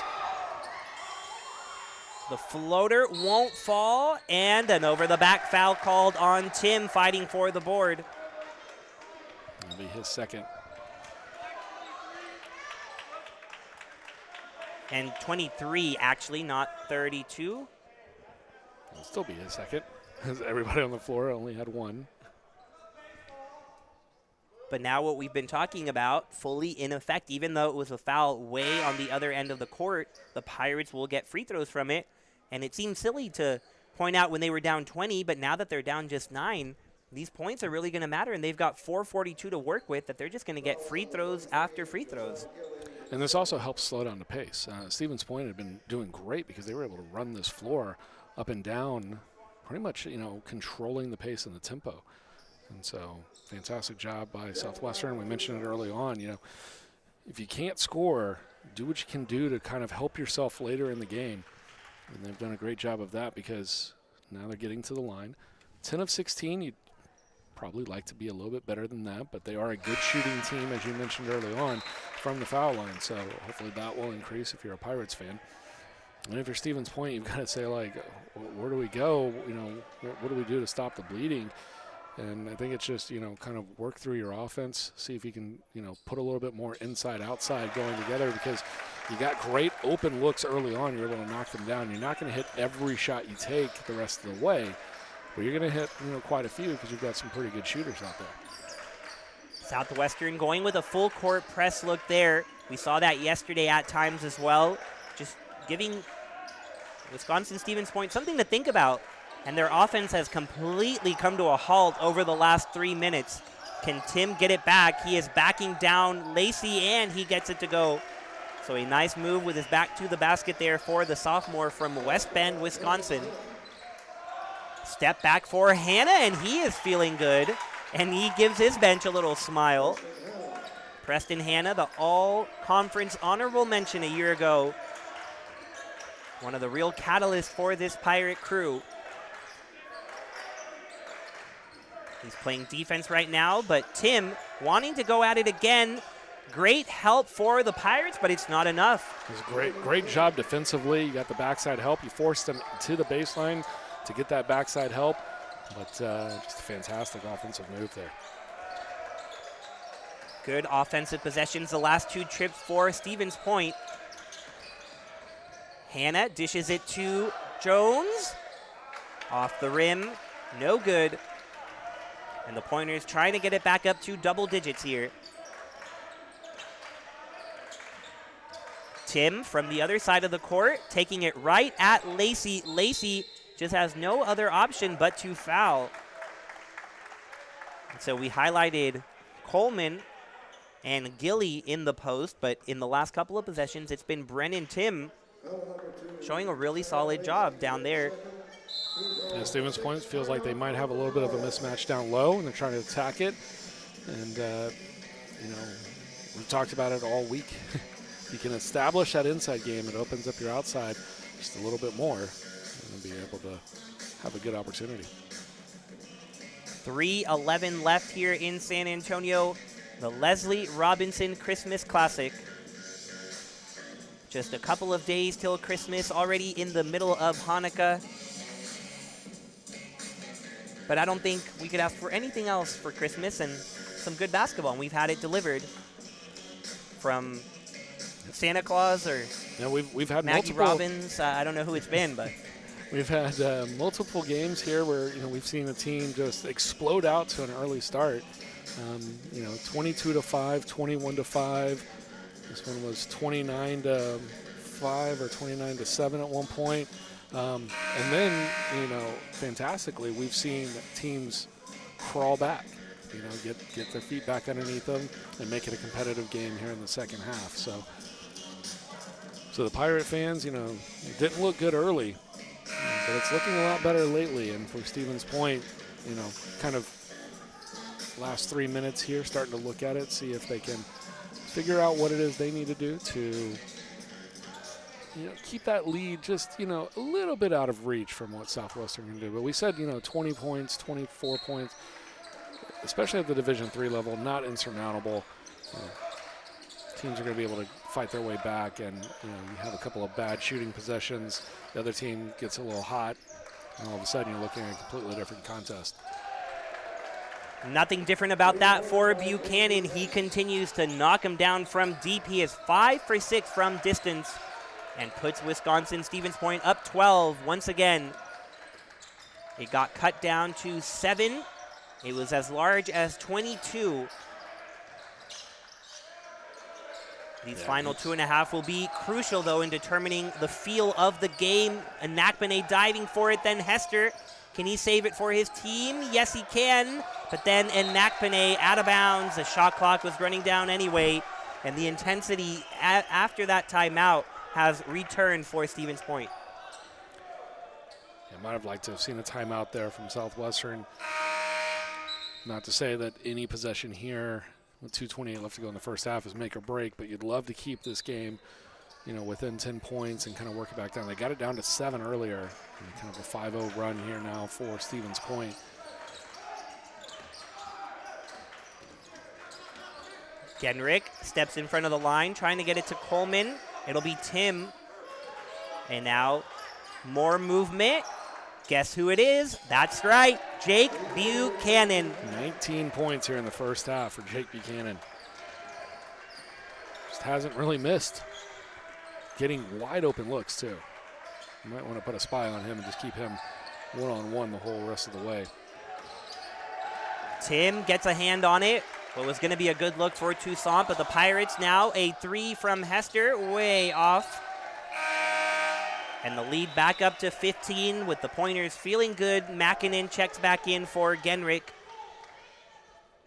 The floater won't fall, and an over-the-back foul called on Tim fighting for the board. That'll be his second. And 23, actually, not 32. It'll still be his second, as everybody on the floor only had one. But now what we've been talking about, fully in effect, even though it was a foul way on the other end of the court, the Pirates will get free throws from it. And it seems silly to point out when they were down 20, but now that they're down just 9, these points are really going to matter, and they've got 4:42 to work with that they're just going to get free throws after free throws. And this also helps slow down the pace. Stevens Point had been doing great because they were able to run this floor up and down, pretty much, controlling the pace and the tempo. And so, fantastic job by Southwestern. We mentioned it early on, if you can't score, do what you can do to kind of help yourself later in the game. And they've done a great job of that because now they're getting to the line. 10 of 16, you'd probably like to be a little bit better than that, but they are a good shooting team, as you mentioned early on, from the foul line. So hopefully that will increase if you're a Pirates fan. And if you're Stevens Point, you've got to say, where do we go? What do we do to stop the bleeding? And I think it's just, kind of work through your offense, see if you can, put a little bit more inside-outside going together, because you got great open looks early on. You're able to knock them down. You're not going to hit every shot you take the rest of the way, but you're going to hit, quite a few because you've got some pretty good shooters out there. Southwestern going with a full court press look there. We saw that yesterday at times as well. Just giving Wisconsin Stevens Point something to think about. And their offense has completely come to a halt over the last 3 minutes. Can Tim get it back? He is backing down Lacey, and he gets it to go. So a nice move with his back to the basket there for the sophomore from West Bend, Wisconsin. Step back for Hannah, and he is feeling good. And he gives his bench a little smile. Preston Hannah, the all-conference honorable mention a year ago. One of the real catalysts for this Pirate crew. He's playing defense right now, but Tim wanting to go at it again. Great help for the Pirates, but it's not enough. It was a great job defensively. You got the backside help. You forced them to the baseline to get that backside help, but just a fantastic offensive move there. Good offensive possessions the last 2 trips for Stevens Point. Hannah dishes it to Jones. Off the rim, no good. And the Pointers trying to get it back up to double digits here. Tim from the other side of the court, taking it right at Lacey. Lacey just has no other option but to foul. And so we highlighted Coleman and Gilly in the post, but in the last couple of possessions, it's been Brennan Tim showing a really solid job down there. Yeah, Stevens Point feels like they might have a little bit of a mismatch down low, and they're trying to attack it. And, we've talked about it all week. You can establish that inside game, it opens up your outside just a little bit more, and be able to have a good opportunity. 3:11 left here in San Antonio. The Leslie Robinson Christmas Classic. Just a couple of days till Christmas, already in the middle of Hanukkah. But I don't think we could ask for anything else for Christmas and some good basketball. And we've had it delivered from Santa Claus or we've had Maggie multiple, Robbins. I don't know who it's been, but we've had multiple games here where we've seen the team just explode out to an early start. 22-5, 21-5. This one was 29-5 or 29-7 at one point. And then, fantastically, we've seen teams crawl back, get their feet back underneath them and make it a competitive game here in the second half. So the Pirate fans, it didn't look good early, but it's looking a lot better lately. And for Stevens Point, kind of last 3 minutes here, starting to look at it, see if they can figure out what it is they need to do to keep that lead just, a little bit out of reach from what Southwestern can do. But we said, 20 points, 24 points, especially at the Division III level, not insurmountable. Teams are going to be able to fight their way back, and, you have a couple of bad shooting possessions. The other team gets a little hot, and all of a sudden you're looking at a completely different contest. nothing different about that for Buchanan. He continues to knock him down from deep. He is 5 for 6 from distance and puts Wisconsin Stevens Point up 12 once again. It got cut down to 7. It was as large as 22. These final 2.5 will be crucial, though, in determining the feel of the game. Anakpane diving for it, then Hester Can he save it for his team? Yes, he can. But then Enakpene out of bounds. The shot clock was running down anyway, and the intensity after that timeout has returned for Stevens Point. I might have liked to have seen a timeout there from Southwestern. Not to say that any possession here with 2:28 left to go in the first half is make or break, but you'd love to keep this game, within 10 points and kind of work it back down. They got it down to 7 earlier, and kind of a 5-0 run here now for Stevens Point. Genrick steps in front of the line, trying to get it to Coleman. It'll be Tim. And now more movement. Guess who it is? That's right, Jake Buchanan. 19 points here in the first half for Jake Buchanan. Just hasn't really missed. Getting wide open looks, too. You might want to put a spy on him and just keep him one-on-one the whole rest of the way. Tim gets a hand on it. What was going to be a good look for Toussaint, but the Pirates now a 3 from Hester, way off. And the lead back up to 15 with the Pointers feeling good. Makinen checks back in for Genrick.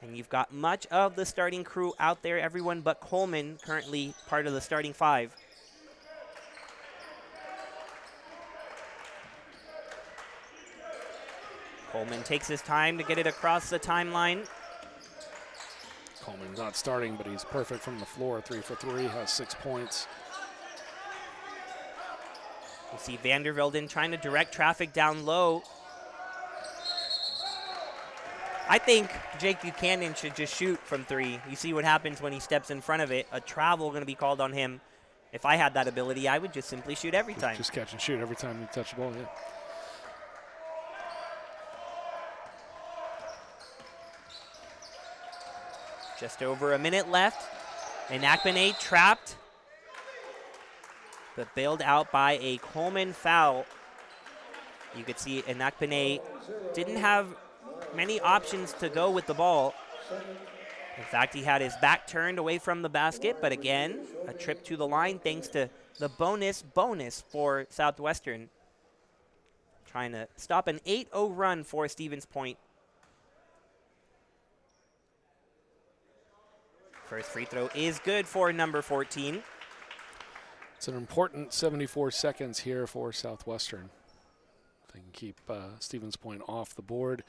And you've got much of the starting crew out there, everyone but Coleman currently part of the starting 5. Coleman takes his time to get it across the timeline. Coleman's not starting, but he's perfect from the floor. 3 for 3, has 6 points. You see Vandervelden trying to direct traffic down low. I think Jake Buchanan should just shoot from 3. You see what happens when he steps in front of it. A travel going to be called on him. If I had that ability, I would just simply shoot every time. Just catch and shoot every time you touch the ball, yeah. Just over a minute left. Enakpene trapped, but bailed out by a Coleman foul. You could see Enakpene didn't have many options to go with the ball. In fact, he had his back turned away from the basket, but again, a trip to the line thanks to the bonus for Southwestern. Trying to stop an 8-0 run for Stevens Point. First free throw is good for number 14. It's an important 74 seconds here for Southwestern. They can keep Stevens Point off the board,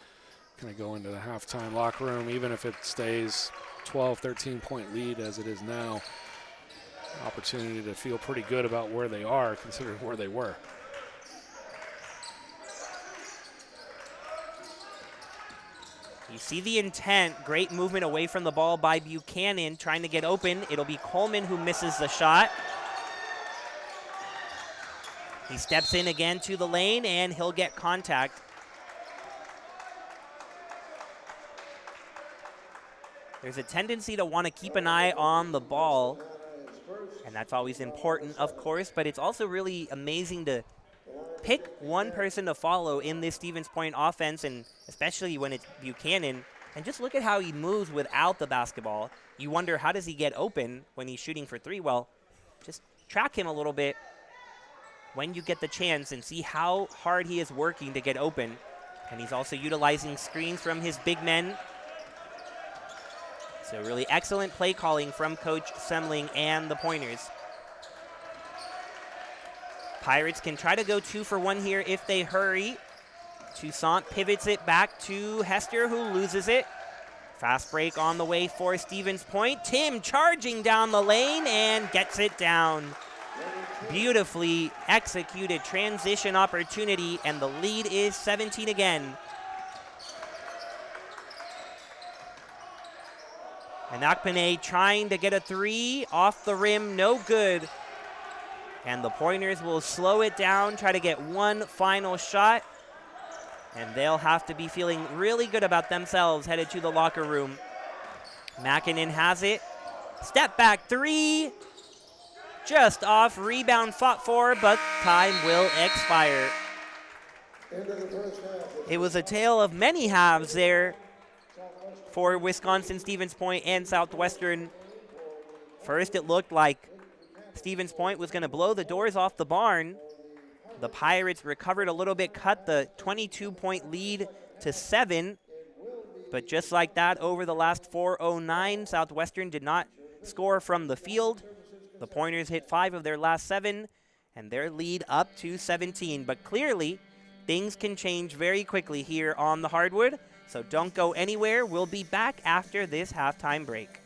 kind of go into the halftime locker room, even if it stays 12, 13-point lead as it is now. Opportunity to feel pretty good about where they are, considering where they were. You see the intent. Great movement away from the ball by Buchanan, trying to get open. It'll be Coleman who misses the shot. He steps in again to the lane, and he'll get contact. There's a tendency to want to keep an eye on the ball, and that's always important, of course, but it's also really amazing to pick one person to follow in this Stevens Point offense, and especially when it's Buchanan. And just look at how he moves without the basketball. You wonder, how does he get open when he's shooting for 3? Well, just track him a little bit when you get the chance and see how hard he is working to get open. And he's also utilizing screens from his big men. So really excellent play calling from Coach Semling and the Pointers. Pirates can try to go 2 for 1 here if they hurry. Toussaint pivots it back to Hester, who loses it. Fast break on the way for Stevens Point. Tim charging down the lane and gets it down. Beautifully executed transition opportunity, and the lead is 17 again. Enakpene trying to get a 3 off the rim, no good. And the Pointers will slow it down, try to get one final shot. And they'll have to be feeling really good about themselves headed to the locker room. Makinen has it. Step back 3. Just off, rebound fought for, but time will expire. It was a tale of many halves there for Wisconsin, Stevens Point, and Southwestern. First, it looked like Stevens Point was going to blow the doors off the barn, The Pirates recovered a little bit, cut the 22-point lead to 7. But just like that, over the last 4:09, Southwestern did not score from the field. The Pointers hit 5 of their last 7, and their lead up to 17. But clearly, things can change very quickly here on the hardwood. So don't go anywhere. We'll be back after this halftime break.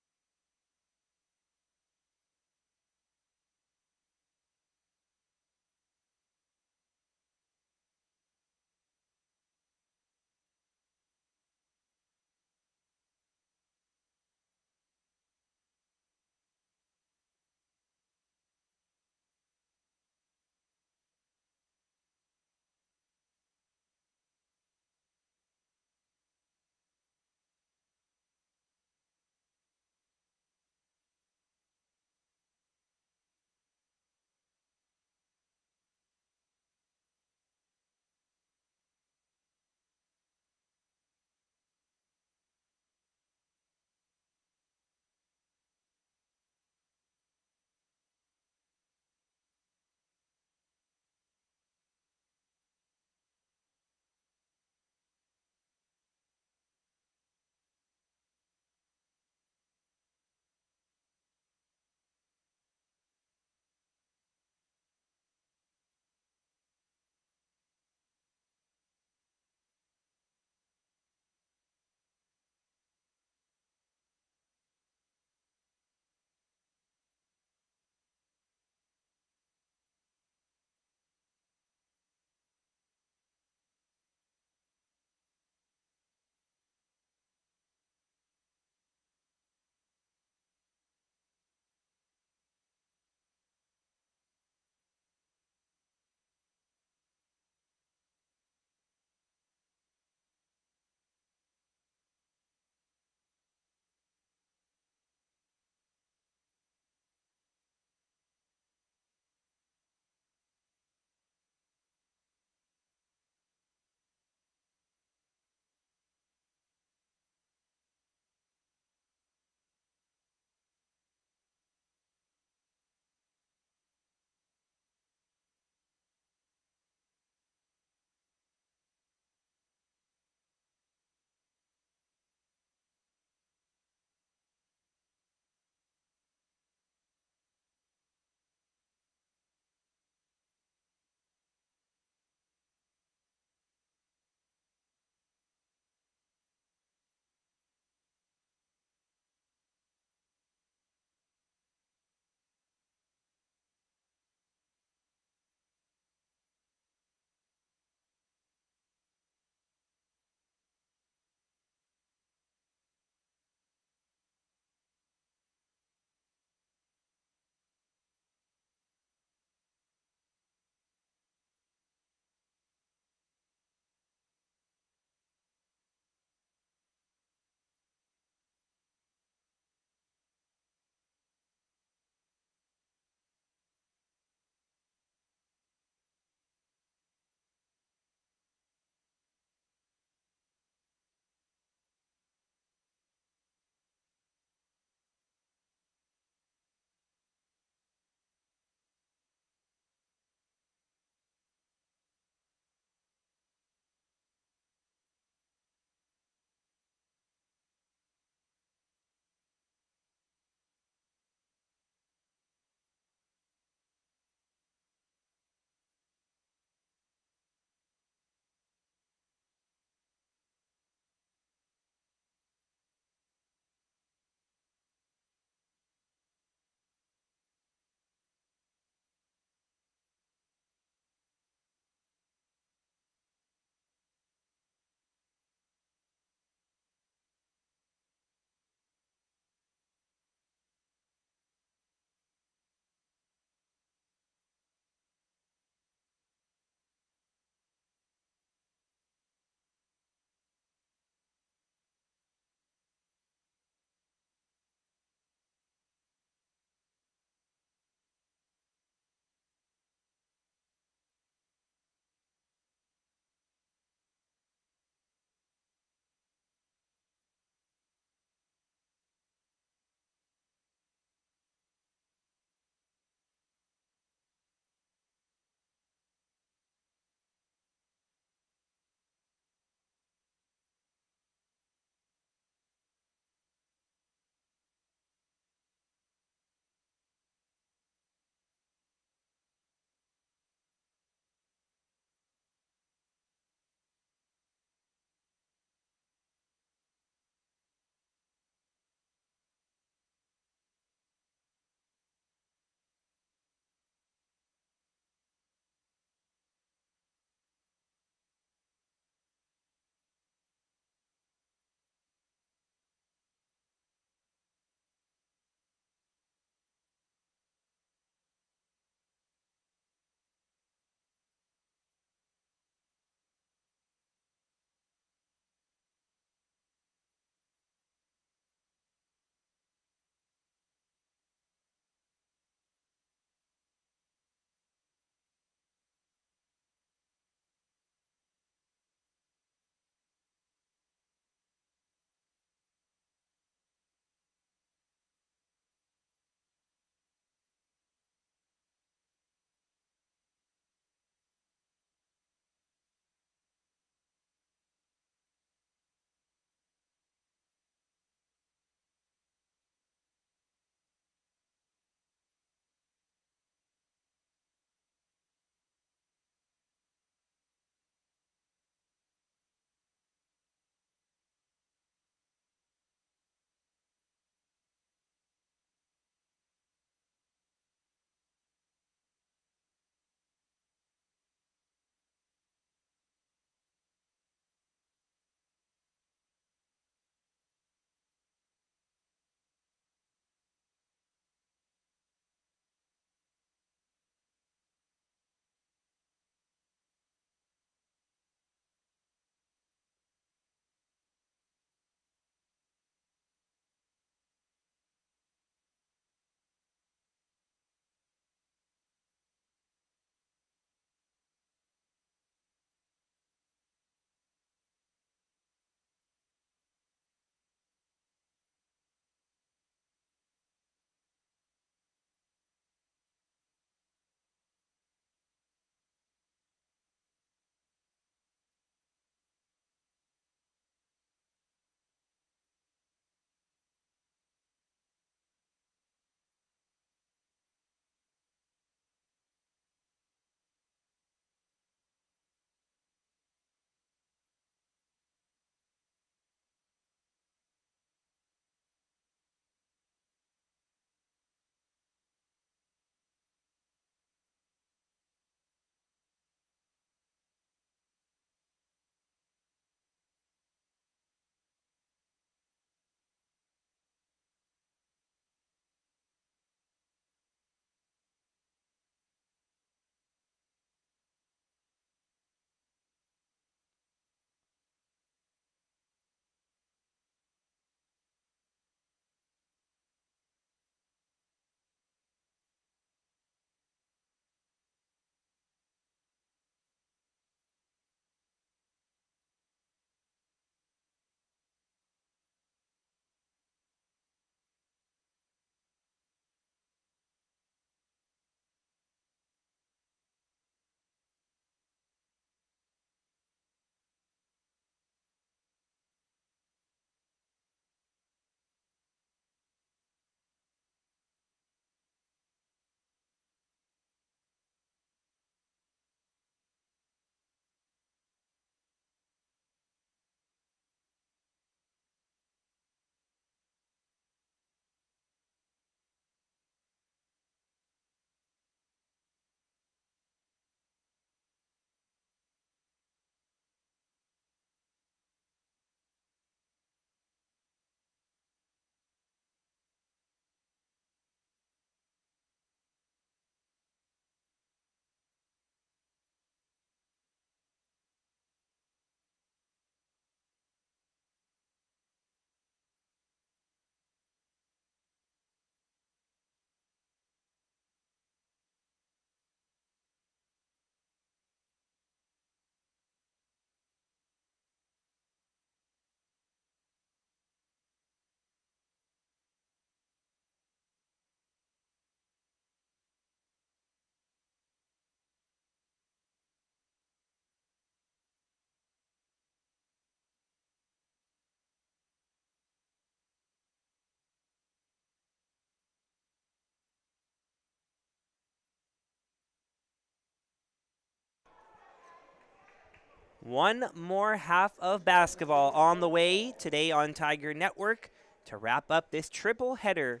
One more half of basketball on the way today on Tiger Network to wrap up this triple header.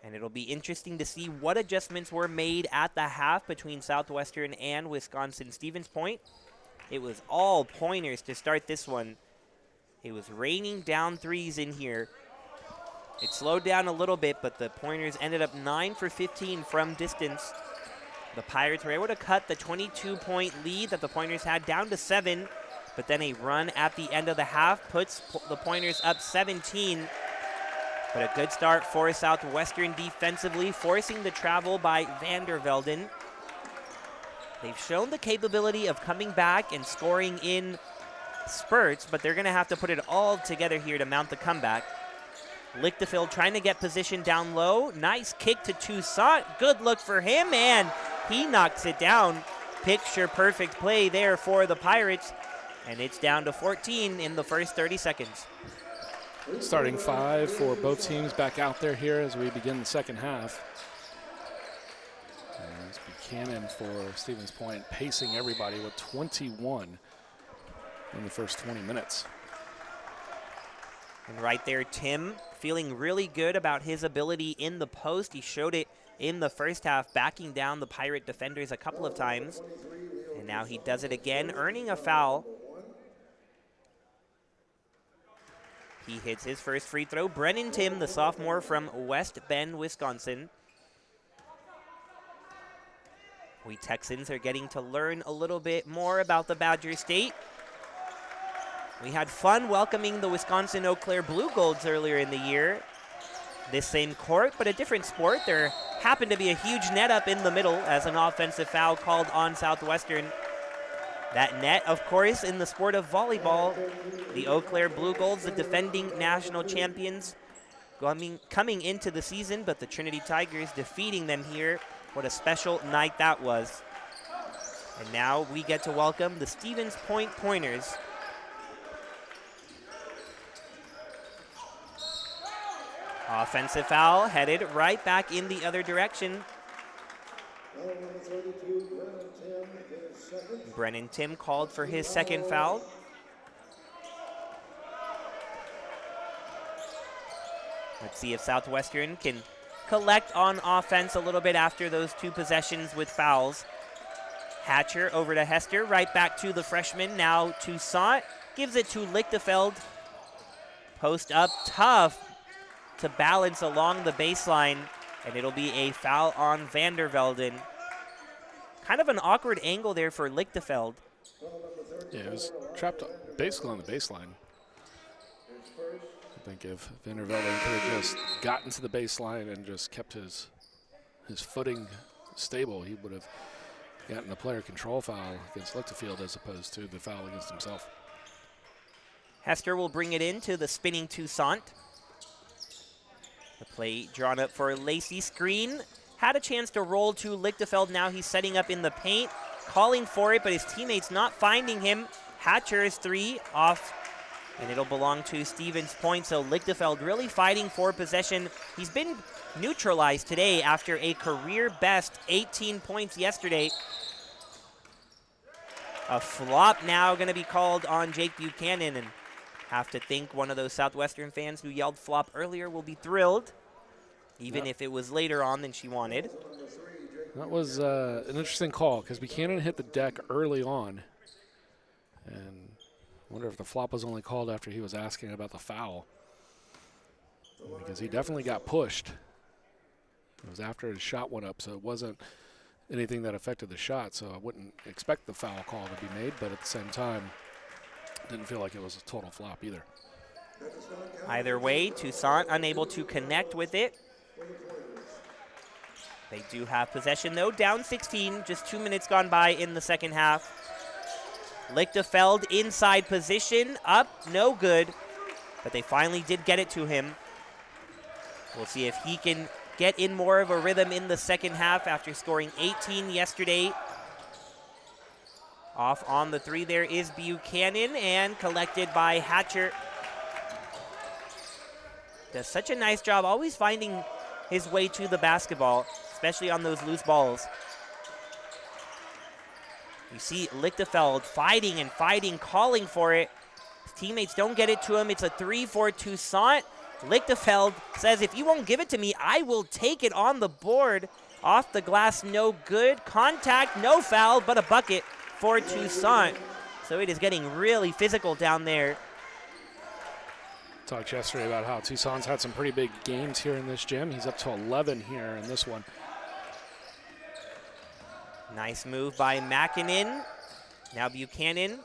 And it'll be interesting to see what adjustments were made at the half between Southwestern and Wisconsin-Stevens Point. It was all pointers to start this one. It was raining down threes in here. It slowed down a little bit, but the pointers ended up 9 for 15 from distance. The Pirates were able to cut the 22-point lead that the pointers had down to 7, but then a run at the end of the half puts the pointers up 17. But a good start for Southwestern defensively, forcing the travel by Vandervelden. They've shown the capability of coming back and scoring in spurts, but they're going to have to put it all together here to mount the comeback. Lichtenfeld trying to get position down low. Nice kick to Toussaint. Good look for him, and he knocks it down. Picture perfect play there for the Pirates, and it's down to 14 in the first 30 seconds. Starting 5 for both teams back out there here as we begin the second half. And it's Buchanan for Stevens Point pacing everybody with 21 in the first 20 minutes. And right there, Tim feeling really good about his ability in the post. He showed it in the first half, backing down the Pirate defenders a couple of times. And now he does it again, earning a foul. He hits his first free throw. Brennan Tim, the sophomore from West Bend, Wisconsin. We Texans are getting to learn a little bit more about the Badger State. We had fun welcoming the Wisconsin Eau Claire Blue Golds earlier in the year. This same court, but a different sport. There happened to be a huge net up in the middle as an offensive foul called on Southwestern. That net, of course, in the sport of volleyball. The Eau Claire Blue Golds, the defending national champions, coming into the season, but the Trinity Tigers defeating them here. What a special night that was. And now we get to welcome the Stevens Point Pointers. Offensive foul headed right back in the other direction. Brennan Tim called for his second foul. Let's see if Southwestern can collect on offense a little bit after those 2 possessions with fouls. Hatcher over to Hester, right back to the freshman. Now Toussaint gives it to Lichtenfeld. Post up, tough to balance along the baseline, and it'll be a foul on Vandervelden. Kind of an awkward angle there for Lichtenfeld. Yeah, it was trapped basically on the baseline. I think if Vandervelden could have just gotten to the baseline and just kept his footing stable, he would have gotten a player control foul against Lichtenfeld as opposed to the foul against himself. Hester will bring it into the spinning Toussaint. The play drawn up for Lacey. Screen. Had a chance to roll to Lichtenfeld. Now he's setting up in the paint, calling for it, but his teammates not finding him. Hatcher's 3 off, and it'll belong to Stevens Point. So Lichtenfeld really fighting for possession. He's been neutralized today after a career-best 18 points yesterday. A flop now going to be called on Jake Buchanan, and have to think one of those Southwestern fans who yelled flop earlier will be thrilled, even if it was later on than she wanted. That was an interesting call because Buchanan hit the deck early on, and I wonder if the flop was only called after he was asking about the foul, because he definitely got pushed. It was after his shot went up, so it wasn't anything that affected the shot, so I wouldn't expect the foul call to be made, but at the same time, didn't feel like it was a total flop either. Either way, Toussaint unable to connect with it. They do have possession, though, down 16, just 2 minutes gone by in the second half. Lichtenfeld inside position, up, no good, but they finally did get it to him. We'll see if he can get in more of a rhythm in the second half after scoring 18 yesterday. Off on the 3 there is Buchanan, and collected by Hatcher. Does such a nice job always finding his way to the basketball, especially on those loose balls. You see Lichtenfeld fighting and fighting, calling for it. His teammates don't get it to him. It's a 3 for Toussaint. Lichtenfeld says, if you won't give it to me, I will take it on the board. Off the glass, no good. Contact, no foul, but a bucket for Toussaint. So it is getting really physical down there. Talked yesterday about how Toussaint's had some pretty big games here in this gym. He's up to 11 here in this one. Nice move by Makinen. Now Buchanan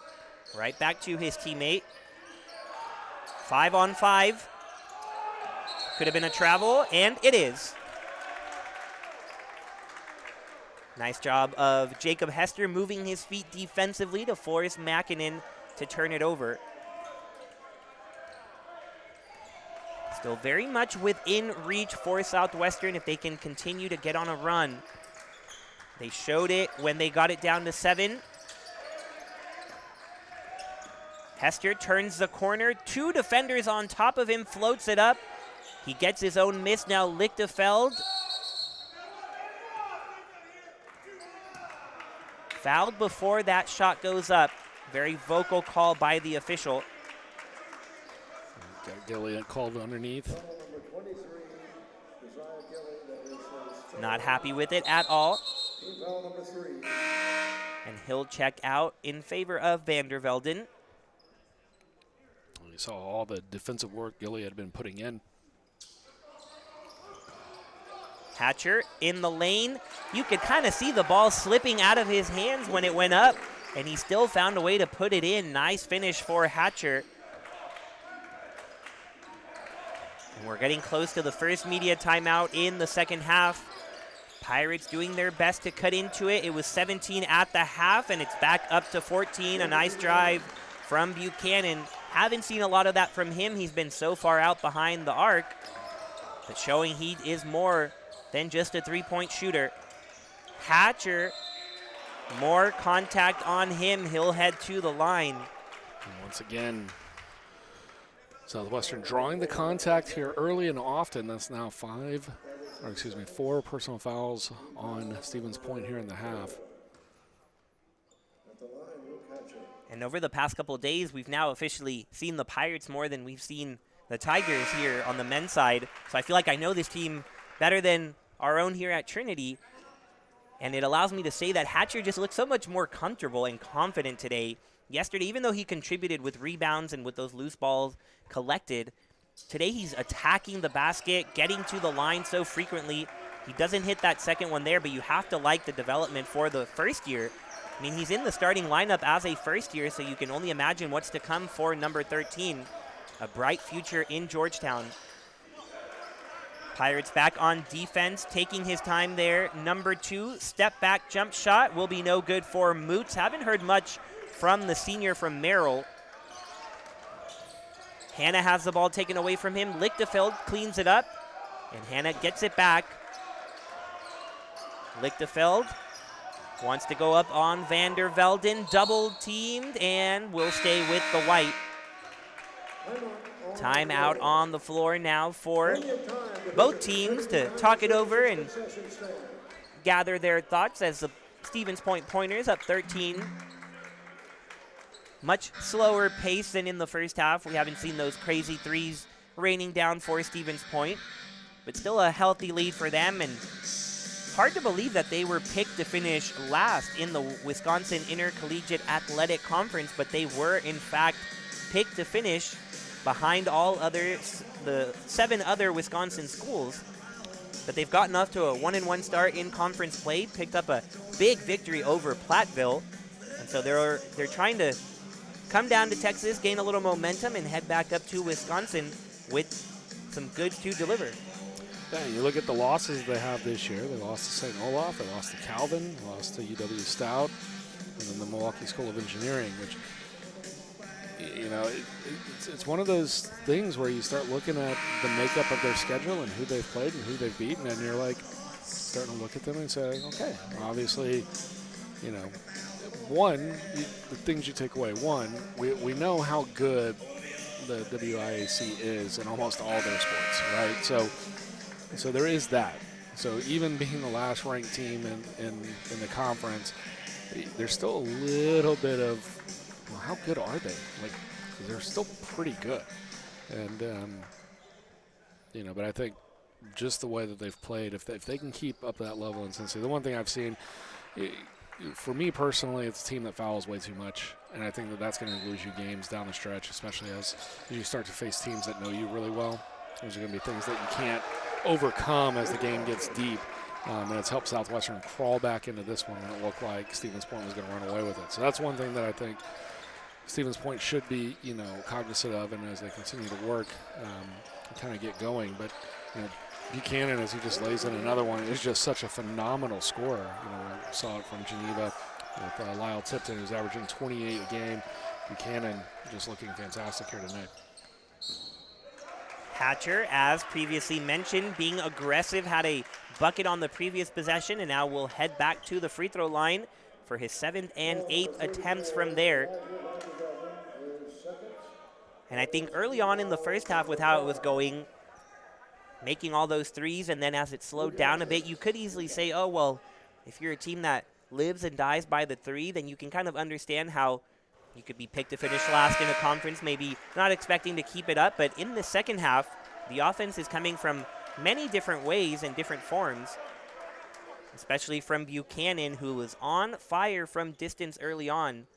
right back to his teammate. 5 on 5. Could have been a travel, and it is. Nice job of Jacob Hester moving his feet defensively to force Makinen to turn it over. Still very much within reach for Southwestern if they can continue to get on a run. They showed it when they got it down to 7. Hester turns the corner. 2 defenders on top of him, floats it up. He gets his own miss. Now Lichtenfeld. Fouled before that shot goes up. Very vocal call by the official. Got Gilead called underneath. Not happy with it at all. And he'll check out in favor of Vandervelden. You saw all the defensive work Gilead had been putting in. Hatcher in the lane. You could kind of see the ball slipping out of his hands when it went up, and he still found a way to put it in. Nice finish for Hatcher. And we're getting close to the first media timeout in the second half. Pirates doing their best to cut into it. It was 17 at the half, and it's back up to 14. A nice drive from Buchanan. Haven't seen a lot of that from him. He's been so far out behind the arc, but showing he is more than just a three-point shooter. Hatcher, more contact on him. He'll head to the line. And once again, Southwestern drawing the contact here early and often. That's now 4 personal fouls on Stevens Point here in the half. And over the past couple of days, we've now officially seen the Pirates more than we've seen the Tigers here on the men's side. So I feel like I know this team better than our own here at Trinity. And it allows me to say that Hatcher just looks so much more comfortable and confident today. Yesterday, even though he contributed with rebounds and with those loose balls collected, today he's attacking the basket, getting to the line so frequently. He doesn't hit that second one there, but you have to like the development for the first year. I mean, he's in the starting lineup as a first year, so you can only imagine what's to come for number 13. A bright future in Georgetown. Pirates back on defense, taking his time there. Number 2, step back jump shot will be no good for Moots. Haven't heard much from the senior from Merrill. Hanna has the ball taken away from him. Lichtenfeld cleans it up, and Hanna gets it back. Lichtenfeld wants to go up on Vandervelden, double teamed, and will stay with the white. Timeout on the floor now for both teams to talk it over and gather their thoughts as the Stevens Point Pointers up 13. Much slower pace than in the first half. We haven't seen those crazy threes raining down for Stevens Point, but still a healthy lead for them. And hard to believe that they were picked to finish last in the Wisconsin Intercollegiate Athletic Conference, but they were in fact picked to finish behind all others, the 7 other Wisconsin schools. But they've gotten off to a 1-1 start in conference play, picked up a big victory over Platteville, and so they're trying to come down to Texas, gain a little momentum, and head back up to Wisconsin with some goods to deliver. Yeah, you look at the losses they have this year. They lost to St. Olaf, they lost to Calvin, they lost to UW Stout, and then the Milwaukee School of Engineering, which, you know, it's one of those things where you start looking at the makeup of their schedule and who they've played and who they've beaten, and you're like starting to look at them and say, okay, obviously, you know, the things you take away. One, we know how good the WIAC is in almost all their sports, right? So there is that. So even being the last ranked team in the conference, there's still a little bit of, well, how good are they? Like, 'cause they're still pretty good. And, but I think just the way that they've played, if they can keep up that level of intensity, the one thing I've seen, for me personally, it's a team that fouls way too much, and I think that that's going to lose you games down the stretch, especially as you start to face teams that know you really well. Those are going to be things that you can't overcome as the game gets deep, and it's helped Southwestern crawl back into this one when it looked like Stevens Point was going to run away with it. So that's one thing that I think Stevens Point should be, cognizant of, and as they continue to work and kind of get going. But Buchanan, as he just lays in another one, is just such a phenomenal scorer. We saw it from Geneva with Lyle Tipton, who's averaging 28 a game. Buchanan just looking fantastic here tonight. Hatcher, as previously mentioned, being aggressive, had a bucket on the previous possession, and now will head back to the free throw line for his 7th and 8th attempts from there. And I think early on in the first half with how it was going, making all those threes, and then as it slowed down a bit, you could easily say, oh, well, if you're a team that lives and dies by the three, then you can kind of understand how you could be picked to finish last in a conference, maybe not expecting to keep it up. But in the second half, the offense is coming from many different ways and different forms, especially from Buchanan, who was on fire from distance early on.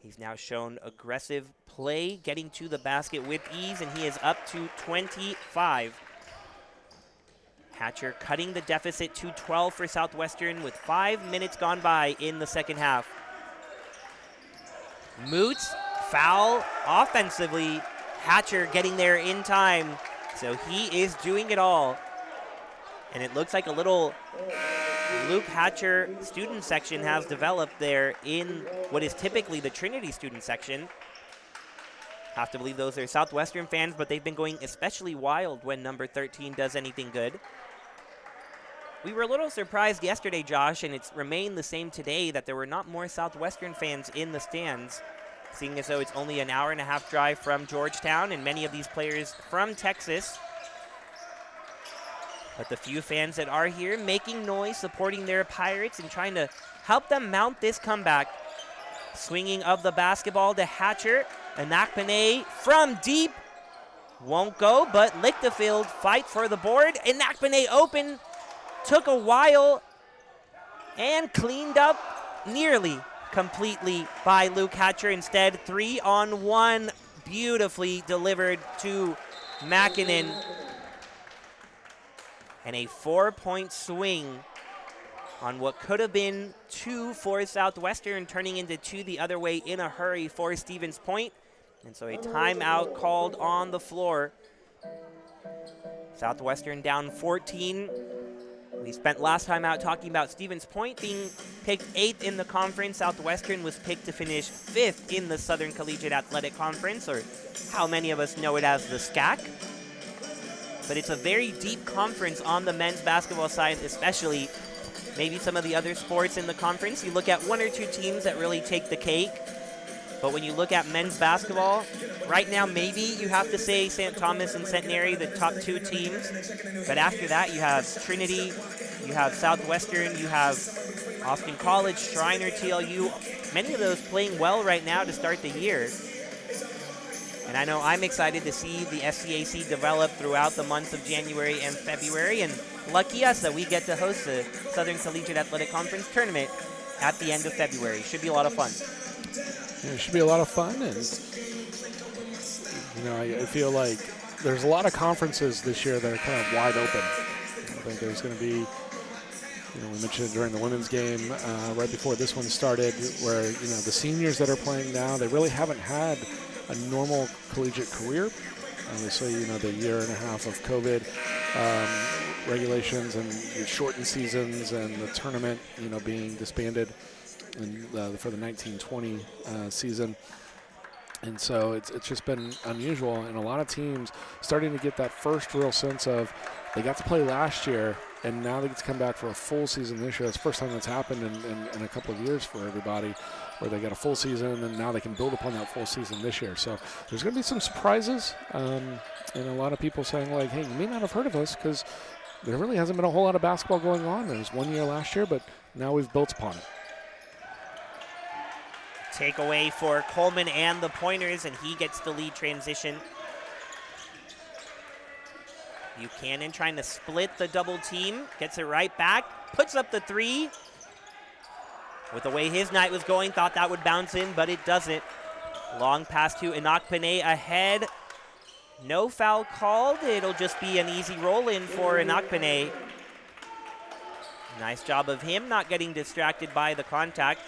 He's now shown aggressive play, getting to the basket with ease, and he is up to 25. Hatcher cutting the deficit to 12 for Southwestern with 5 minutes gone by in the second half. Moots, foul offensively. Hatcher getting there in time, so he is doing it all. And it looks like a little Luke Hatcher student section has developed there in what is typically the Trinity student section. Have to believe those are Southwestern fans, but they've been going especially wild when number 13 does anything good. We were a little surprised yesterday, Josh, and it's remained the same today, that there were not more Southwestern fans in the stands, seeing as though it's only an hour-and-a-half drive from Georgetown, and many of these players from Texas. But the few fans that are here making noise, supporting their Pirates, and trying to help them mount this comeback. Swinging of the basketball to Hatcher. Anakpane from deep. Won't go, but Lichtenfeld fight for the board. Anakpane open. Took a while and cleaned up nearly completely by Luke Hatcher. Instead, 3-on-1, beautifully delivered to Makinen. And a 4-point swing on what could have been 2 for Southwestern, turning into 2 the other way in a hurry for Stevens Point. And so a timeout called on the floor. Southwestern down 14. We spent last time out talking about Stevens Point being picked 8th in the conference. Southwestern was picked to finish 5th in the Southern Collegiate Athletic Conference, or how many of us know it as the SCAC. But it's a very deep conference on the men's basketball side, especially. Maybe some of the other sports in the conference, you look at 1 or 2 teams that really take the cake. But when you look at men's basketball, right now maybe you have to say St. Thomas and Centenary, the top 2 teams. But after that, you have Trinity, you have Southwestern, you have Austin College, Shriner, TLU. Many of those playing well right now to start the year. And I know I'm excited to see the SCAC develop throughout the months of January and February. And lucky us that we get to host the Southern Collegiate Athletic Conference tournament at the end of February. Should be a lot of fun. Yeah, it should be a lot of fun. And, I feel like there's a lot of conferences this year that are kind of wide open. I think there's going to be, we mentioned it during the women's game right before this one started, where, the seniors that are playing now, they really haven't had a normal collegiate career. Obviously, the year and a half of COVID regulations and the shortened seasons and the tournament, being disbanded for the 1920 season. And so it's just been unusual, and a lot of teams starting to get that first real sense of they got to play last year, and now they get to come back for a full season this year. That's the first time that's happened in a couple of years for everybody, where they got a full season, and now they can build upon that full season this year. So there's going to be some surprises, and a lot of people saying, like, hey, you may not have heard of us because there really hasn't been a whole lot of basketball going on. There was 1 year last year, but now we've built upon it. Takeaway for Coleman and the Pointers, and he gets the lead transition. Buchanan trying to split the double team, gets it right back, puts up the three. With the way his night was going, thought that would bounce in, but it doesn't. Long pass to Inakpene ahead. No foul called. It'll just be an easy roll-in for Inakpene. Nice job of him not getting distracted by the contact.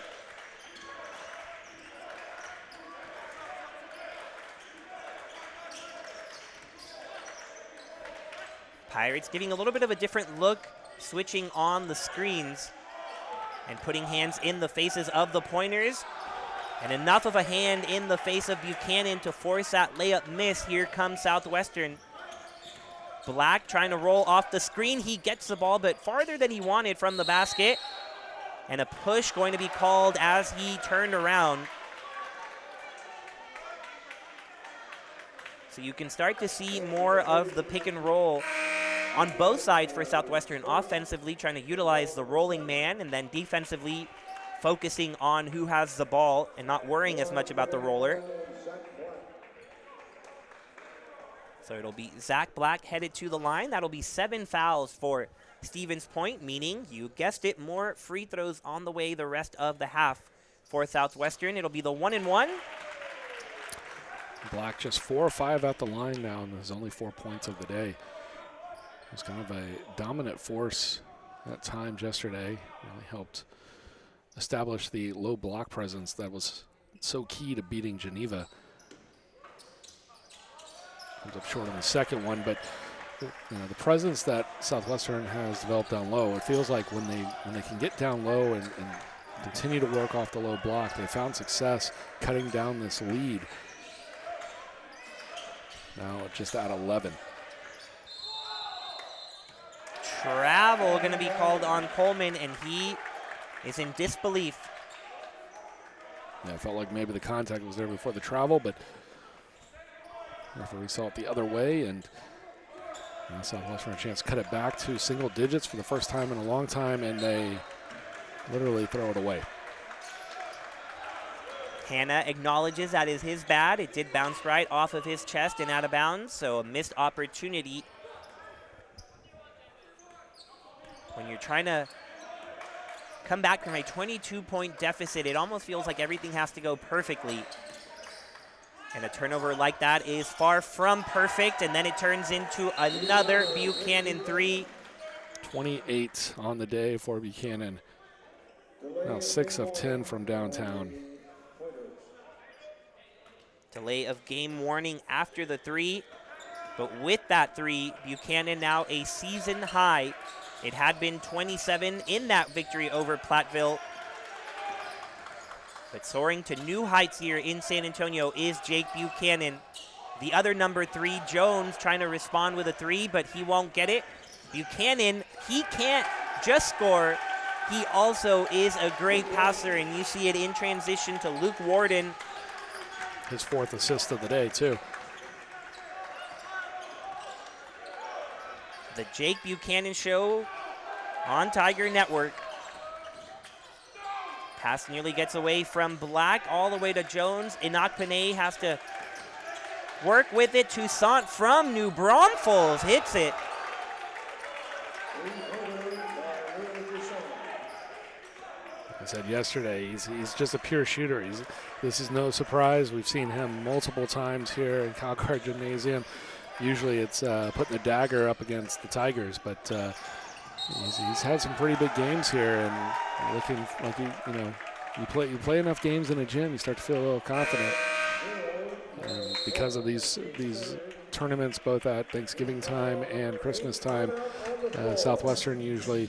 Pirates giving a little bit of a different look, switching on the screens and putting hands in the faces of the Pointers. And enough of a hand in the face of Buchanan to force that layup miss. Here comes Southwestern. Black trying to roll off the screen. He gets the ball, but farther than he wanted from the basket. And a push going to be called as he turned around. So you can start to see more of the pick and roll on both sides for Southwestern, offensively trying to utilize the rolling man, and then defensively focusing on who has the ball and not worrying as much about the roller. So it'll be Zach Black headed to the line. That'll be 7 fouls for Stevens Point, meaning, you guessed it, more free throws on the way the rest of the half for Southwestern. It'll be the 1-and-1. Black just 4 or 5 at the line now, and there's only 4 points of the day. It was kind of a dominant force at times yesterday. Really helped establish the low block presence that was so key to beating Geneva. Comes up short on the second one, but the presence that Southwestern has developed down low, it feels like when they can get down low and continue to work off the low block, they found success cutting down this lead. Now just at 11. Travel going to be called on Coleman, and he is in disbelief. Yeah, I felt like maybe the contact was there before the travel, but referee saw it the other way, and Southwestern had a chance to cut it back to single digits for the first time in a long time, and they literally throw it away. Hanna acknowledges that is his bad. It did bounce right off of his chest and out of bounds, so a missed opportunity. When you're trying to come back from a 22-point deficit, it almost feels like everything has to go perfectly. And a turnover like that is far from perfect, and then it turns into another Buchanan three. 28 on the day for Buchanan. Now 6 of 10 from downtown. Delay of game warning after the three, but with that three, Buchanan now a season high. It had been 27 in that victory over Platteville. But soaring to new heights here in San Antonio is Jake Buchanan. The other number 3, Jones, trying to respond with a three, but he won't get it. Buchanan, he can't just score. He also is a great passer, and you see it in transition to Luke Warden. His 4th assist of the day, too. The Jake Buchanan Show on Tiger Network. Pass nearly gets away from Black all the way to Jones. Inakpene has to work with it. Toussaint from New Braunfels hits it. Like I said yesterday, he's just a pure shooter. This is no surprise. We've seen him multiple times here in Calcard Gymnasium. Usually it's putting the dagger up against the Tigers, but he's had some pretty big games here, and looking like you play enough games in a gym, you start to feel a little confident. And because of these tournaments, both at Thanksgiving time and Christmas time, Southwestern usually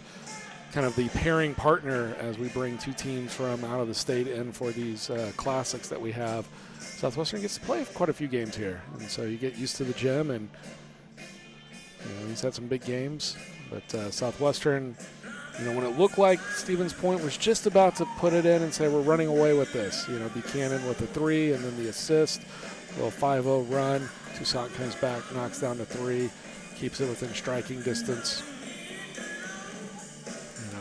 kind of the pairing partner as we bring 2 teams from out of the state in for these classics that we have. Southwestern gets to play quite a few games here, and so you get used to the gym, and he's had some big games. But Southwestern, when it looked like Stevens Point was just about to put it in and say we're running away with this, Buchanan with the 3 and then the assist, a little 5-0 run. Toussaint comes back, knocks down the 3, keeps it within striking distance.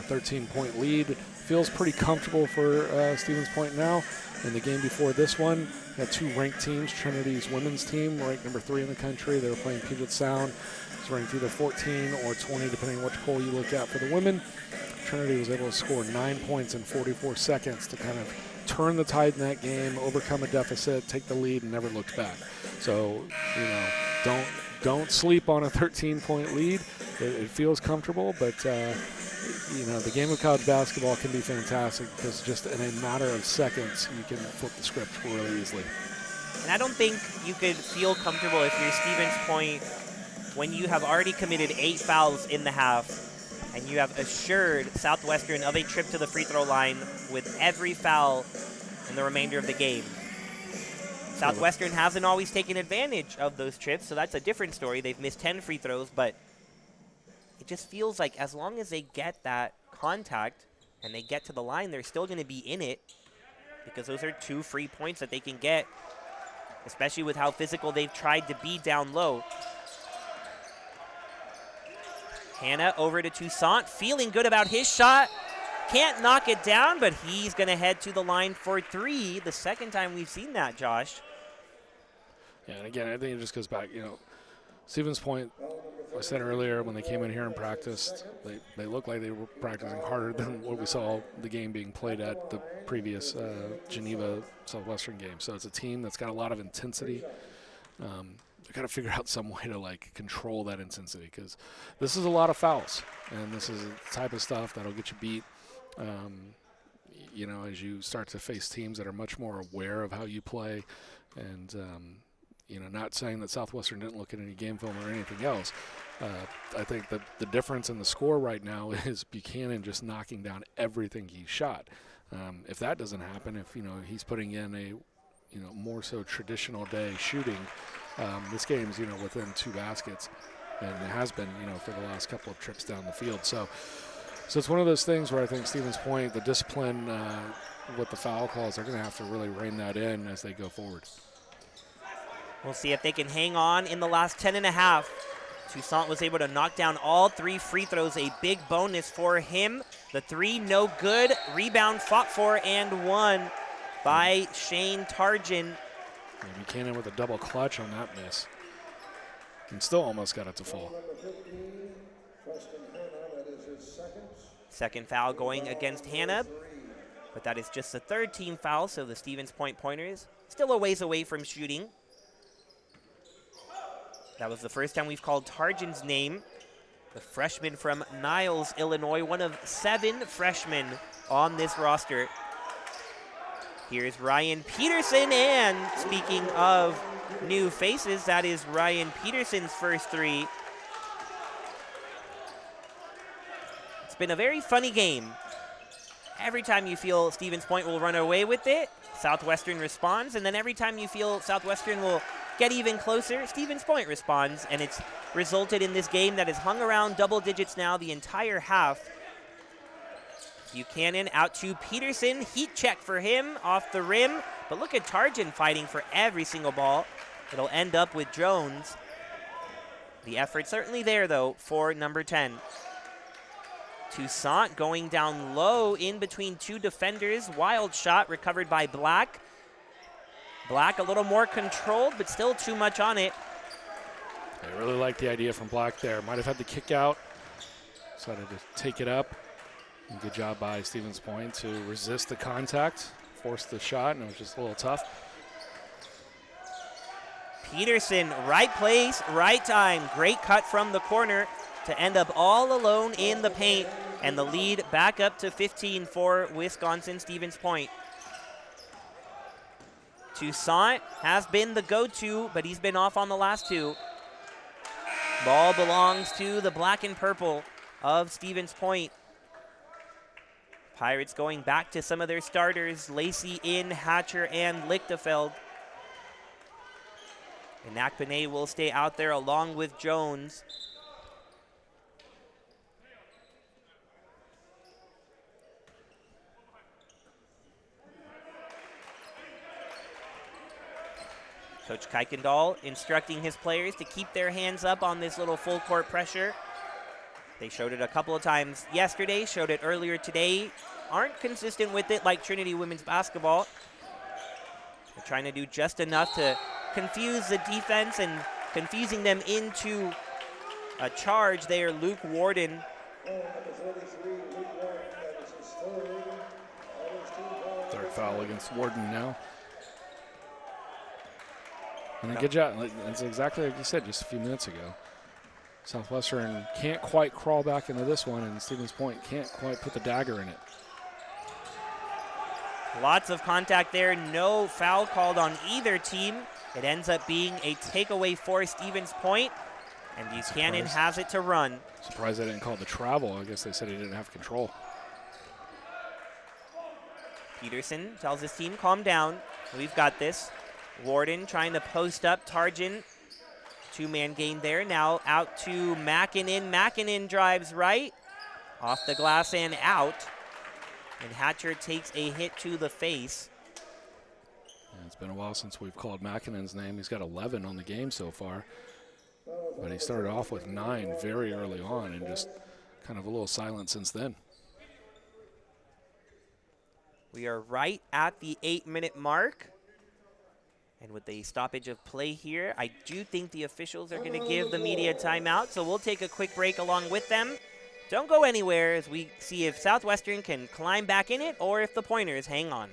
13-point lead. Feels pretty comfortable for Stevens Point now. In the game before this one, had two ranked teams. Trinity's women's team, ranked number 3 in the country. They were playing Puget Sound. It's ranked either 14 or 20, depending on which poll you look at for the women. Trinity was able to score 9 points in 44 seconds to kind of turn the tide in that game, overcome a deficit, take the lead, and never looked back. So, don't sleep on a 13-point lead. It feels comfortable, but the game of college basketball can be fantastic because just in a matter of seconds, you can flip the script really easily. And I don't think you could feel comfortable if you're Stevens Point when you have already committed 8 fouls in the half and you have assured Southwestern of a trip to the free throw line with every foul in the remainder of the game. Southwestern hasn't always taken advantage of those trips, so that's a different story. They've missed 10 free throws, but it just feels like as long as they get that contact and they get to the line, they're still going to be in it because those are 2 free points that they can get, especially with how physical they've tried to be down low. Hannah over to Toussaint, feeling good about his shot. Can't knock it down, but he's going to head to the line for 3. The second time we've seen that, Josh. Yeah, and again, I think it just goes back, Stevens Point, I said earlier, when they came in here and practiced, they looked like they were practicing harder than what we saw the game being played at the previous Geneva Southwestern game. So it's a team that's got a lot of intensity. Got to figure out some way to control that intensity because this is a lot of fouls, and this is the type of stuff that'll get you beat. As you start to face teams that are much more aware of how you play, and not saying that Southwestern didn't look at any game film or anything else. I think that the difference in the score right now is Buchanan just knocking down everything he shot. If that doesn't happen, if he's putting in a more so traditional day shooting. This game's, within 2 baskets, and it has been, for the last couple of trips down the field. So it's one of those things where I think Stevens Point, the discipline with the foul calls, they're going to have to really rein that in as they go forward. We'll see if they can hang on in the last 10 and a half. Toussaint was able to knock down all 3 free throws, a big bonus for him. The 3 no good, rebound fought for and won by Shane Tarjan. Buchanan with a double clutch on that miss. And still almost got it to fall. Second foul going against Hannah, but that is just the 3rd team foul, so the Stevens Point Pointers still a ways away from shooting. That was the first time we've called Tarjan's name. The freshman from Niles, Illinois, one of 7 freshmen on this roster. Here's Ryan Peterson, and speaking of new faces, that is Ryan Peterson's first 3. It's been a very funny game. Every time you feel Stevens Point will run away with it, Southwestern responds, and then every time you feel Southwestern will get even closer, Stevens Point responds, and it's resulted in this game that has hung around double digits now the entire half. Buchanan out to Peterson. Heat check for him off the rim. But look at Tarjan fighting for every single ball. It'll end up with Jones. The effort certainly there, though, for number 10. Toussaint going down low in between 2 defenders. Wild shot recovered by Black. Black a little more controlled, but still too much on it. I really like the idea from Black there. Might have had the kick out. Decided to take it up. And good job by Stevens Point to resist the contact, force the shot, and it was just a little tough. Peterson, right place, right time. Great cut from the corner to end up all alone in the paint. And the lead back up to 15 for Wisconsin Stevens Point. Toussaint has been the go-to, but he's been off on the last 2. Ball belongs to the black and purple of Stevens Point. Pirates going back to some of their starters, Lacey in, Hatcher, and Lichtefeld. And Nakpane will stay out there along with Jones. Coach Kuykendall instructing his players to keep their hands up on this little full court pressure. They showed it a couple of times yesterday, showed it earlier today. Aren't consistent with it like Trinity women's basketball. They're trying to do just enough to confuse the defense and confusing them into a charge there. Luke Warden. Third foul against Warden now. And a good job. That's exactly like you said just a few minutes ago. Southwestern can't quite crawl back into this one, and Stevens Point can't quite put the dagger in it. Lots of contact there. No foul called on either team. It ends up being a takeaway for Stevens Point, and Buchanan has it to run. Surprised they didn't call the travel. I guess they said he didn't have control. Peterson tells his team, calm down. We've got this. Warden trying to post up Tarjan. Two-man game there. Now out to Mackinnon. Mackinnon drives right. Off the glass and out. And Hatcher takes a hit to the face. Yeah, it's been a while since we've called Mackinnon's name. He's got 11 on the game so far. But he started off with 9 very early on and just kind of a little silent since then. We are right at the 8-minute mark. And with the stoppage of play here, I do think the officials are going to give the media timeout. So we'll take a quick break along with them. Don't go anywhere as we see if Southwestern can climb back in it or if the Pointers hang on.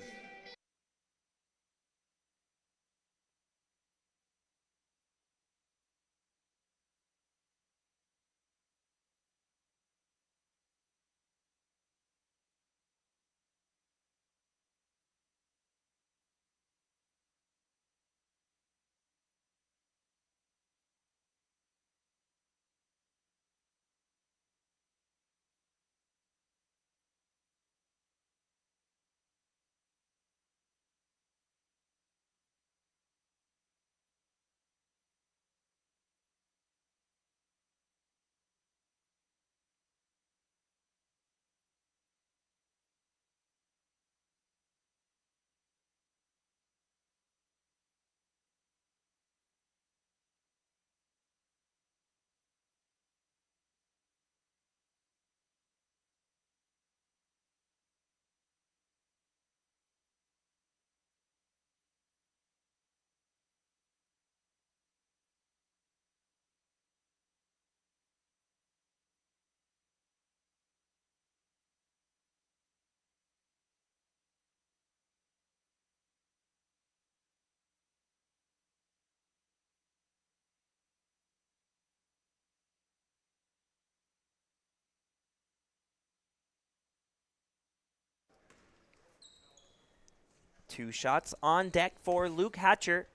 Two shots on deck for Luke Hatcher.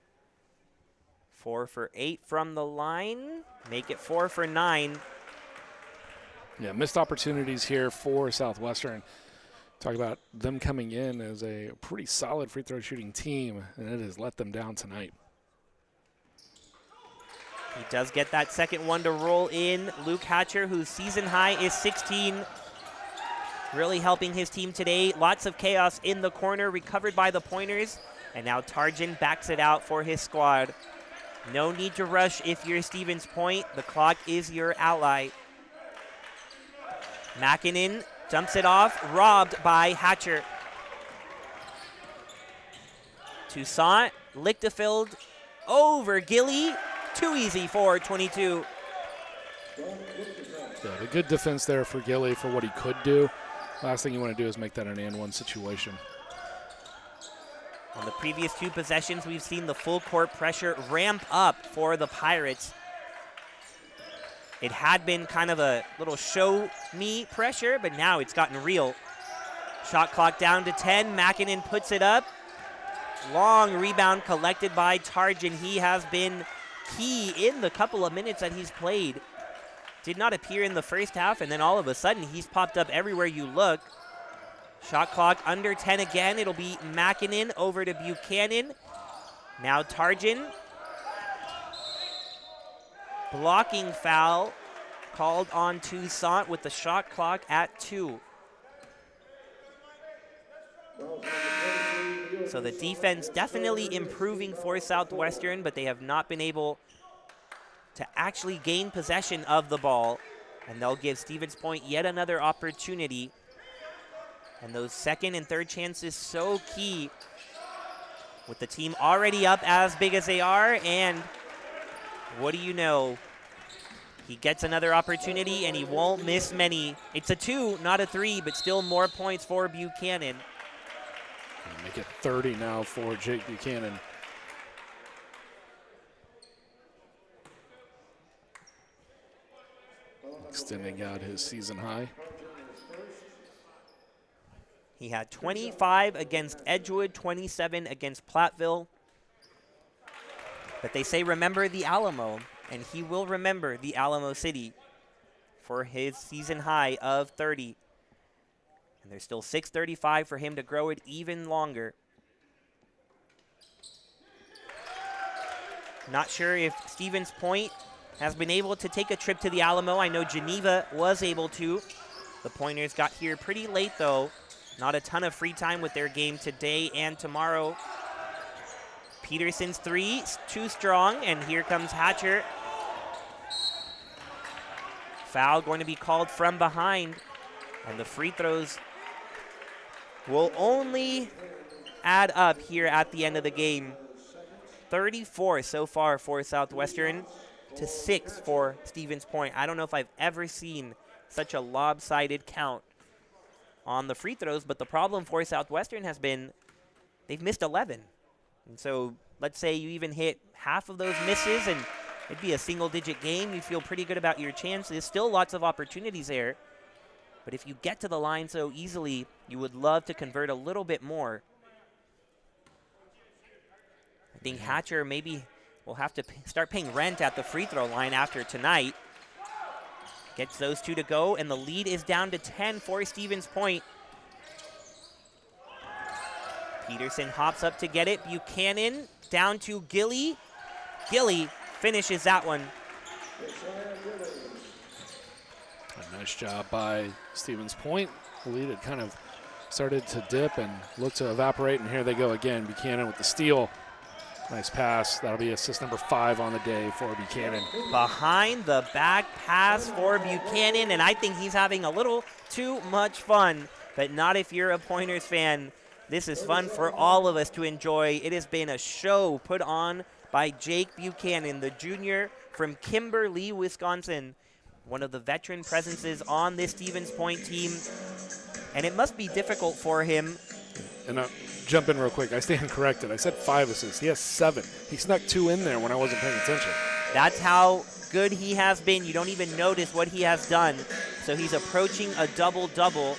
4 for 8 from the line. Make it 4 for 9. Yeah, missed opportunities here for Southwestern. Talk about them coming in as a pretty solid free throw shooting team, and it has let them down tonight. He does get that second one to roll in. Luke Hatcher, whose season high is 16, really helping his team today. Lots of chaos in the corner, recovered by the Pointers, and now Tarjan backs it out for his squad. No need to rush if you're Stevens Point. The clock is your ally. Mackinnon dumps it off, robbed by Hatcher. Toussaint, Lichtenfeld over Gilly. Too easy for 22. Yeah, a good defense there for Gilly for what he could do. Last thing you want to do is make that an and-one situation. On the previous 2 possessions, we've seen the full court pressure ramp up for the Pirates. It had been kind of a little show-me pressure, but now it's gotten real. Shot clock down to 10. Mackinnon puts it up. Long rebound collected by Tarjan. He has been key in the couple of minutes that he's played. Did not appear in the first half, and then all of a sudden he's popped up everywhere you look. Shot clock under 10 again. It'll be Mackinnon over to Buchanan. Now Tarjan. Blocking foul called on Toussaint with the shot clock at 2. So the defense definitely improving for Southwestern, but they have not been able to actually gain possession of the ball. And they'll give Stevens Point yet another opportunity. And those second and third chances so key with the team already up as big as they are. And what do you know? He gets another opportunity, and he won't miss many. It's a 2, not a 3, but still more points for Buchanan. Make it 30 now for Jake Buchanan. Extending out his season high. He had 25 against Edgewood, 27 against Platteville. But they say remember the Alamo, and he will remember the Alamo City for his season high of 30. And there's still 6:35 for him to grow it even longer. Not sure if Stevens Point has been able to take a trip to the Alamo. I know Geneva was able to. The Pointers got here pretty late, though. Not a ton of free time with their game today and tomorrow. Peterson's 3, too strong, and here comes Hatcher. Foul going to be called from behind, and the free throws will only add up here at the end of the game. 34 so far for Southwestern to 6 for Stevens Point. I don't know if I've ever seen such a lopsided count on the free throws, but the problem for Southwestern has been they've missed 11. And so let's say you even hit half of those misses and it'd be a single-digit game. You'd feel pretty good about your chances. Still lots of opportunities there. But if you get to the line so easily, you would love to convert a little bit more. I think Hatcher maybe will have to start paying rent at the free throw line after tonight. Gets those 2 to go, and the lead is down to 10 for Stevens Point. Peterson hops up to get it. Buchanan down to Gilly. Gilly finishes that one. A nice job by Stevens Point. The lead had kind of started to dip and looked to evaporate, and here they go again. Buchanan with the steal. Nice pass. That'll be assist number 5 on the day for Buchanan. Behind the back pass for Buchanan, and I think he's having a little too much fun, but not if you're a Pointers fan. This is fun for all of us to enjoy. It has been a show put on by Jake Buchanan, the junior from Kimberly, Wisconsin, one of the veteran presences on this Stevens Point team, and it must be difficult for him. And jump in real quick. I stand corrected. I said 5 assists. He has 7. He snuck 2 in there when I wasn't paying attention. That's how good he has been. You don't even notice what he has done. So he's approaching a double-double.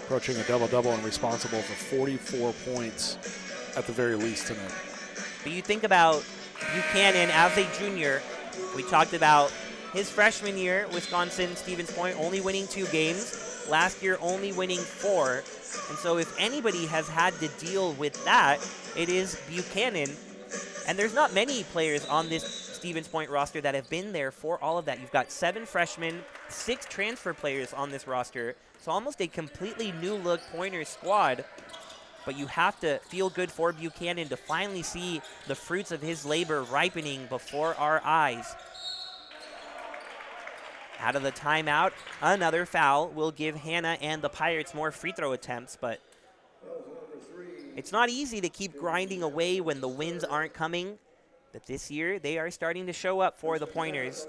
Approaching a double-double and responsible for 44 points at the very least tonight. But you think about Buchanan as a junior. We talked about his freshman year, Wisconsin, Stevens Point, only winning 2 games. Last year, only winning 4. And so if anybody has had to deal with that, it is Buchanan. And there's not many players on this Stevens Point roster that have been there for all of that. You've got 7 freshmen, 6 transfer players on this roster. So almost a completely new-look Pointers squad. But you have to feel good for Buchanan to finally see the fruits of his labor ripening before our eyes. Out of the timeout, another foul will give Hannah and the Pirates more free throw attempts, but it's not easy to keep grinding away when the wins aren't coming. But this year, they are starting to show up for the Pointers.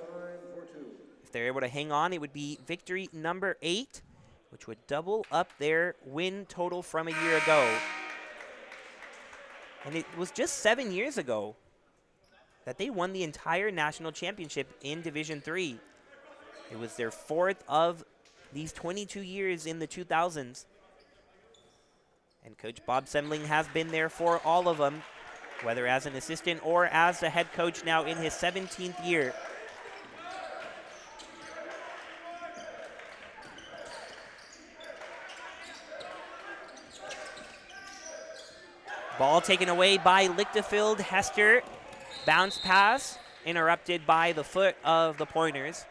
If they're able to hang on, it would be victory number 8, which would double up their win total from a year ago. And it was just 7 years ago that they won the entire national championship in Division III. It was their 4th of these 22 years in the 2000s. And Coach Bob Semling has been there for all of them, whether as an assistant or as the head coach now in his 17th year. Ball taken away by Lichtenfeld. Hester, bounce pass, interrupted by the foot of the Pointers.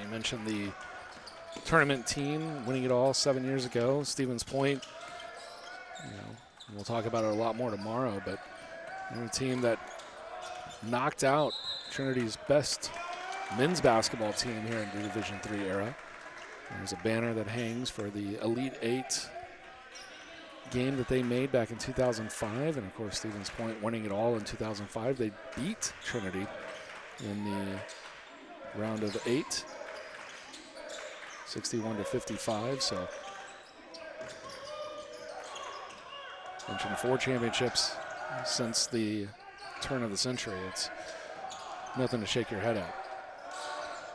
You mentioned the tournament team, winning it all 7 years ago. Stevens Point, we'll talk about it a lot more tomorrow, but they're a team that knocked out Trinity's best men's basketball team here in the Division III era. There's a banner that hangs for the Elite Eight game that they made back in 2005, and of course Stevens Point winning it all in 2005. They beat Trinity in the round of 8, 61-55. So mentioned 4 championships since the turn of the century. It's nothing to shake your head at.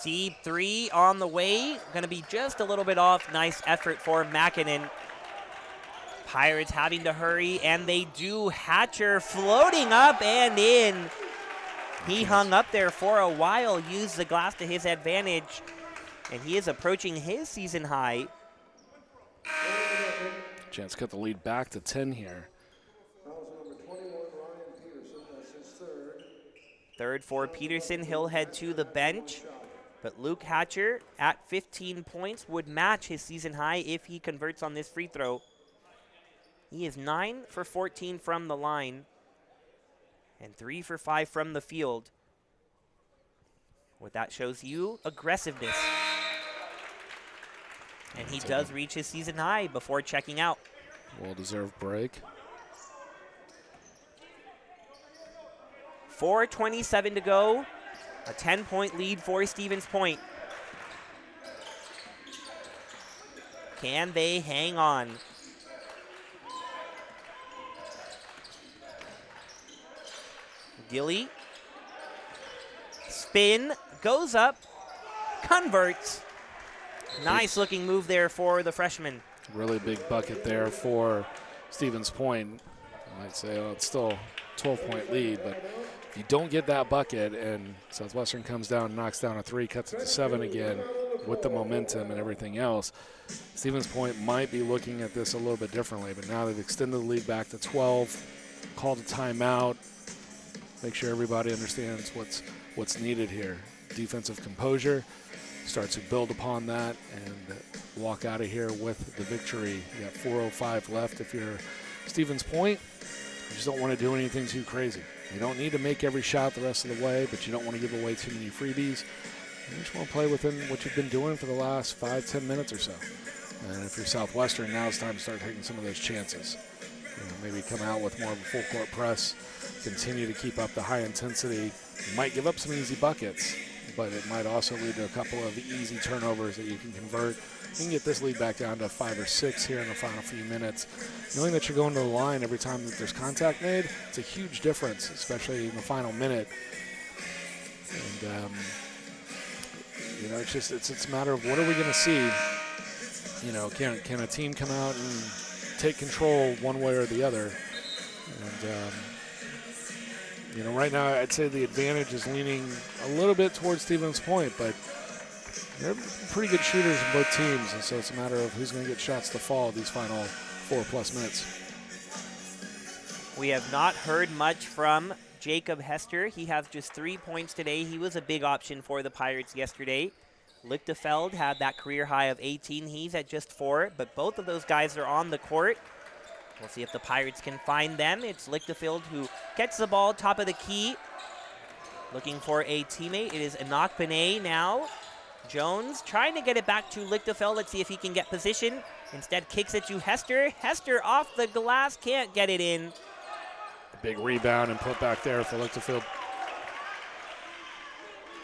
Deep 3 on the way. Going to be just a little bit off. Nice effort for Makinen. Pirates having to hurry, and they do. Hatcher floating up and in. He hung up there for a while, used the glass to his advantage, and he is approaching his season high. Chance to cut the lead back to 10 here. Third for Peterson. He'll head to the bench. But Luke Hatcher at 15 points would match his season high if he converts on this free throw. He is 9 for 14 from the line and 3 for 5 from the field. What that shows you, aggressiveness. And he does reach his season high before checking out. Well-deserved break. 4:27 to go. A 10-point lead for Stevens Point. Can they hang on? Gilly. Spin. Goes up. Converts. Nice looking move there for the freshman. Really big bucket there for Stevens Point. I might say, it's still a 12-point lead, but if you don't get that bucket and Southwestern comes down, knocks down a 3, cuts it to 7 again with the momentum and everything else, Stevens Point might be looking at this a little bit differently. But now they've extended the lead back to 12, called a timeout, make sure everybody understands what's needed here. Defensive composure, start to build upon that and walk out of here with the victory. You got 4:05 left if you're Stevens Point. You just don't want to do anything too crazy. You don't need to make every shot the rest of the way, but you don't want to give away too many freebies. You just want to play within what you've been doing for the last 5-10 minutes or so. And if you're Southwestern, now it's time to start taking some of those chances. Maybe come out with more of a full court press, continue to keep up the high intensity. You might give up some easy buckets, but it might also lead to a couple of easy turnovers that you can convert. You can get this lead back down to 5 or 6 here in the final few minutes. Knowing that you're going to the line every time that there's contact made, it's a huge difference, especially in the final minute. And, it's a matter of what are we going to see? Can a team come out and take control one way or the other? And, right now I'd say the advantage is leaning a little bit towards Stevens Point, but they're pretty good shooters in both teams, and so it's a matter of who's going to get shots to fall these final 4+ minutes. We have not heard much from Jacob Hester. He has just 3 points today. He was a big option for the Pirates yesterday. Lichtefeld had that career high of 18. He's at just 4, but both of those guys are on the court. We'll see if the Pirates can find them. It's Lichtefeld who gets the ball top of the key. Looking for a teammate. It is Enoch Benet now. Jones trying to get it back to Lichtefeld. Let's see if he can get position. Instead kicks it to Hester. Hester off the glass, can't get it in. Big rebound and put back there for Lichtefeld.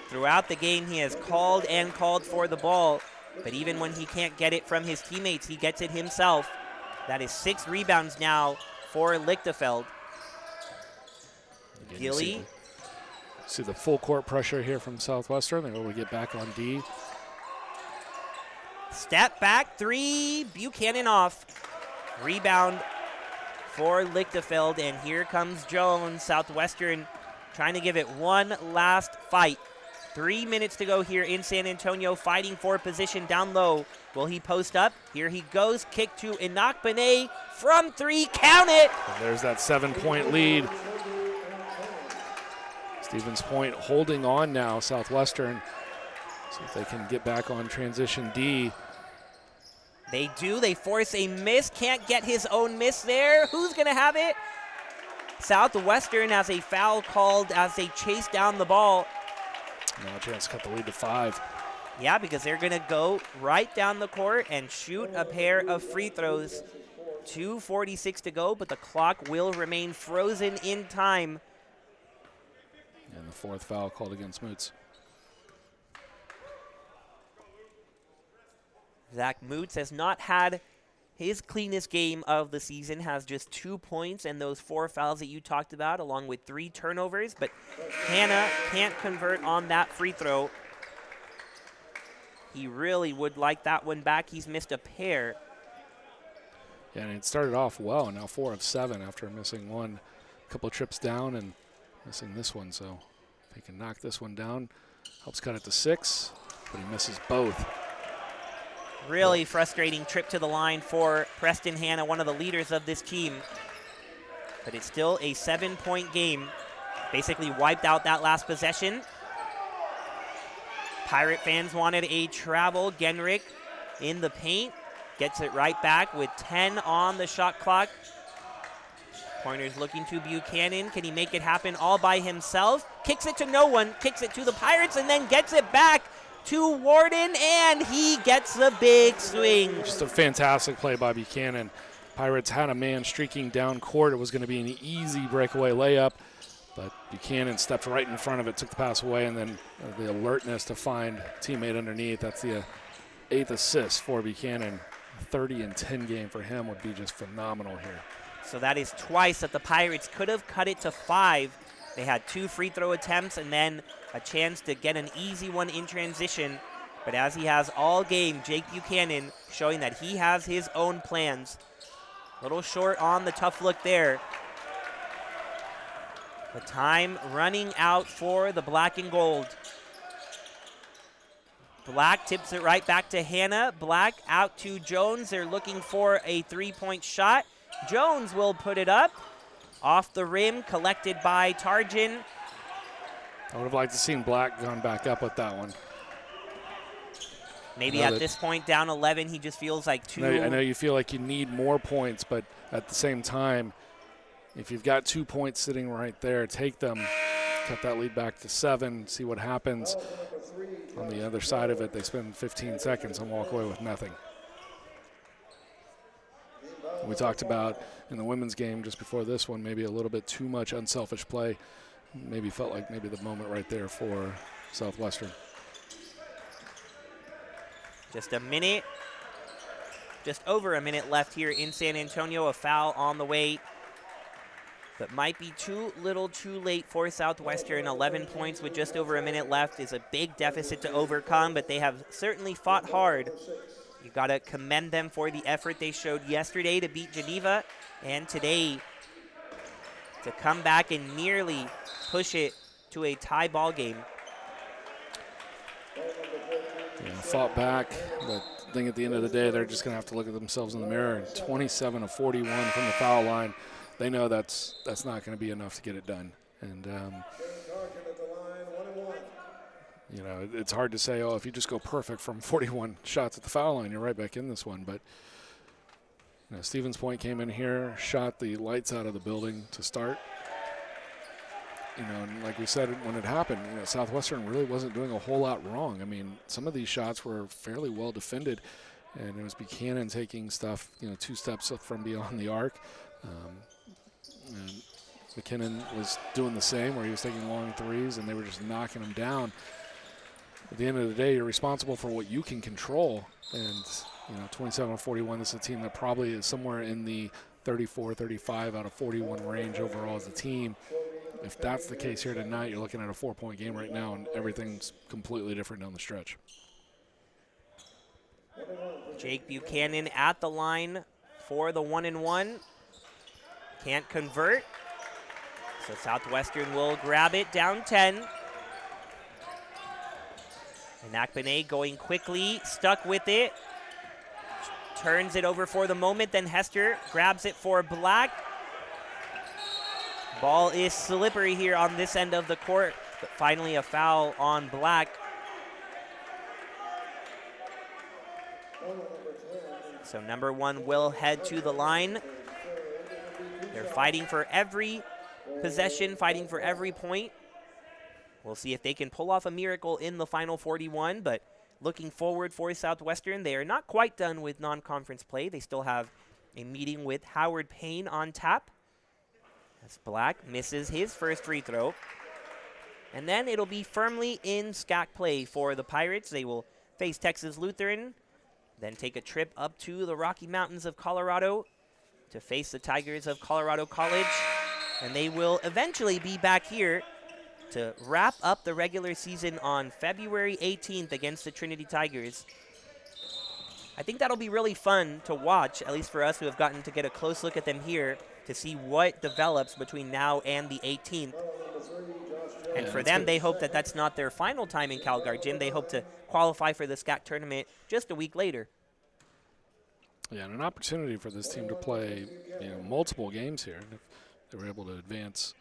Throughout the game, he has called and called for the ball, but even when he can't get it from his teammates, he gets it himself. That is 6 rebounds now for Lichtefeld. Gilly. See the full court pressure here from Southwestern. They're able to get back on D. Step back 3, Buchanan off. Rebound for Lichtefeld, and here comes Jones. Southwestern trying to give it one last fight. 3 minutes to go here in San Antonio, fighting for position down low. Will he post up? Here he goes. Kick to Enoch Benet from 3. Count it! And there's that 7-point lead. Stevens Point holding on now. Southwestern, see if they can get back on transition D. They do. They force a miss. Can't get his own miss there. Who's going to have it? Southwestern has a foul called as they chase down the ball. Now a chance to cut the lead to 5. Yeah, because they're going to go right down the court and shoot a pair of free throws. 2:46 to go, but the clock will remain frozen in time. And the 4th foul called against Moots. Zach Moots has not had his cleanest game of the season, has just 2 points and those 4 fouls that you talked about, along with 3 turnovers. But Hannah can't convert on that free throw. He really would like that one back. He's missed a pair. Yeah, and it started off well, now 4 of 7 after missing one. A couple of trips down and missing this one. So if he can knock this one down, helps cut it to 6, but he misses both. Really frustrating trip to the line for Preston Hannah, one of the leaders of this team. But it's still a 7-point game. Basically wiped out that last possession. Pirate fans wanted a travel. Genrick in the paint. Gets it right back with 10 on the shot clock. Pointers looking to Buchanan. Can he make it happen all by himself? Kicks it to no one. Kicks it to the Pirates and then gets it back to Warden, and he gets a big swing. Just a fantastic play by Buchanan. Pirates had a man streaking down court. It was going to be an easy breakaway layup, but Buchanan stepped right in front of it, took the pass away, and then the alertness to find a teammate underneath. That's the 8th assist for Buchanan. A 30-10 game for him would be just phenomenal here. So that is twice that the Pirates could have cut it to 5. They had 2 free throw attempts and then a chance to get an easy one in transition. But as he has all game, Jake Buchanan showing that he has his own plans. A little short on the tough look there. The time running out for the black and gold. Black tips it right back to Hannah. Black out to Jones. They're looking for a 3-point shot. Jones will put it up. Off the rim, collected by Tarjan. I would have liked to seen Black gone back up with that one. Maybe at this point, down 11, he just feels like too. I know you feel like you need more points, but at the same time, if you've got 2 points sitting right there, take them, cut that lead back to 7, see what happens. On the other side of it, they spend 15 seconds and walk away with nothing. We talked about in the women's game just before this one, maybe a little bit too much unselfish play. Maybe felt like maybe the moment right there for Southwestern. Just a minute, just over a minute left here in San Antonio. A foul on the way, but might be too little too late for Southwestern. 11 points with just over a minute left is a big deficit to overcome, but they have certainly fought hard. You got to commend them for the effort they showed yesterday to beat Geneva, and today to come back and nearly push it to a tie ball game. Yeah, fought back, but I think at the end of the day, they're just going to have to look at themselves in the mirror. 27 of 41 from the foul line. They know that's not going to be enough to get it done. And, you know, it's hard to say, oh, if you just go perfect from 41 shots at the foul line, you're right back in this one. But, you know, Stevens Point came in here, shot the lights out of the building to start. You know, and like we said when it happened, you know, Southwestern really wasn't doing a whole lot wrong. I mean, some of these shots were fairly well defended, and it was Buchanan taking stuff, you know, 2 steps from beyond the arc. And McKinnon was doing the same, where he was taking long threes, and they were just knocking him down. At the end of the day, you're responsible for what you can control. And, you know, 27 of 41, this is a team that probably is somewhere in the 34, 35 out of 41 range overall as a team. If that's the case here tonight, you're looking at a 4-point game right now, and everything's completely different down the stretch. Jake Buchanan at the line for the 1-and-1. Can't convert. So Southwestern will grab it down 10. And Akbane going quickly, stuck with it. Turns it over for the moment, then Hester grabs it for Black. Ball is slippery here on this end of the court, but finally a foul on Black. So number 1 will head to the line. They're fighting for every possession, fighting for every point. We'll see if they can pull off a miracle in the final 41, but looking forward for Southwestern. They are not quite done with non-conference play. They still have a meeting with Howard Payne on tap. As Black misses his first free throw. And then it'll be firmly in SCAC play for the Pirates. They will face Texas Lutheran, then take a trip up to the Rocky Mountains of Colorado to face the Tigers of Colorado College. And they will eventually be back here to wrap up the regular season on February 18th against the Trinity Tigers. I think that'll be really fun to watch, at least for us who have gotten to get a close look at them here, to see what develops between now and the 18th. And for them, they hope that that's not their final time in Calgary Gym. They hope to qualify for the SCAC tournament just a week later. Yeah, and an opportunity for this team to play, multiple games here. If they were able to advance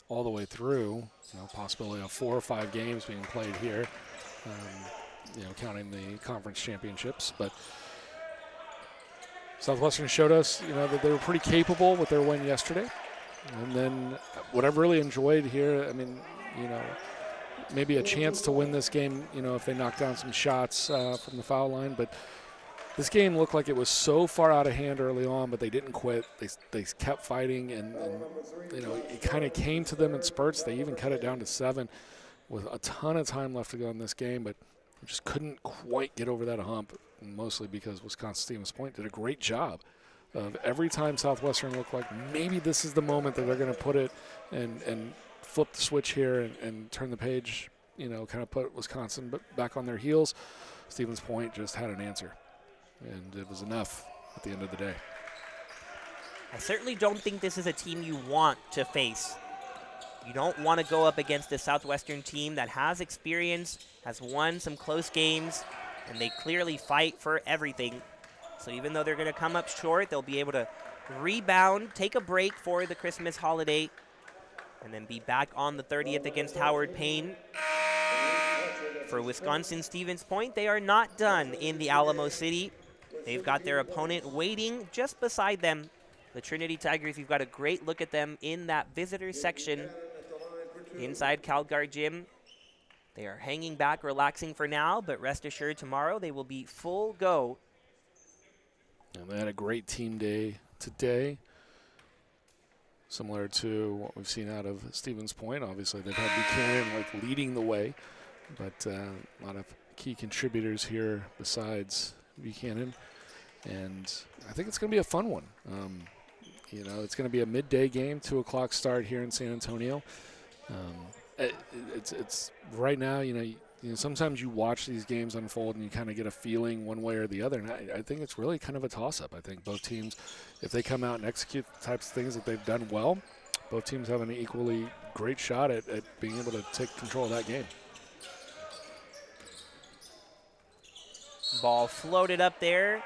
all the way through, possibility of 4 or 5 games being played here, counting the conference championships. But Southwestern showed us, that they were pretty capable with their win yesterday. And then what I've really enjoyed here, maybe a chance to win this game, if they knock down some shots from the foul line. But this game looked like it was so far out of hand early on, but they didn't quit. They kept fighting, and it kind of came to them in spurts. They even cut it down to 7 with a ton of time left to go in this game, but just couldn't quite get over that hump, mostly because Wisconsin-Stevens Point did a great job of every time Southwestern looked like maybe this is the moment that they're going to put it and flip the switch here and turn the page, kind of put Wisconsin back on their heels. Stevens Point just had an answer, and it was enough at the end of the day. I certainly don't think this is a team you want to face. You don't want to go up against a Southwestern team that has experience, has won some close games, and they clearly fight for everything. So even though they're going to come up short, they'll be able to rebound, take a break for the Christmas holiday, and then be back on the 30th against Howard Payne. For Wisconsin-Stevens Point, they are not done in the Alamo City. They've got their opponent waiting just beside them. The Trinity Tigers, you've got a great look at them in that visitor section inside Calgary Gym. They are hanging back, relaxing for now, but rest assured tomorrow they will be full go. And they had a great team day today, similar to what we've seen out of Stevens Point. Obviously, they've had Buchanan leading the way, but a lot of key contributors here besides Buchanan. And I think it's going to be a fun one. It's going to be a midday game, 2 o'clock start here in San Antonio. It's right now, sometimes you watch these games unfold and you kind of get a feeling one way or the other. And I think it's really kind of a toss-up. I think both teams, if they come out and execute the types of things that they've done well, both teams have an equally great shot at being able to take control of that game. Ball floated up there.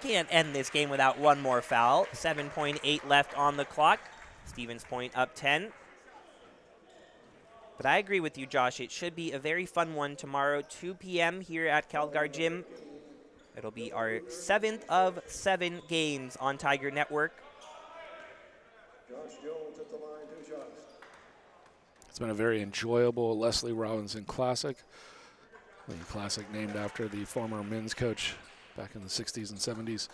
Can't end this game without one more foul. 7.8 left on the clock. Stevens Point up 10. But I agree with you, Josh. It should be a very fun one tomorrow, 2 p.m. here at Calgary Gym. It'll be our 7th of 7 games on Tiger Network. Josh Jones at the line, 2 shots. It's been a very enjoyable Leslie Robinson Classic. The Classic named after the former men's coach back in the 60s and 70s.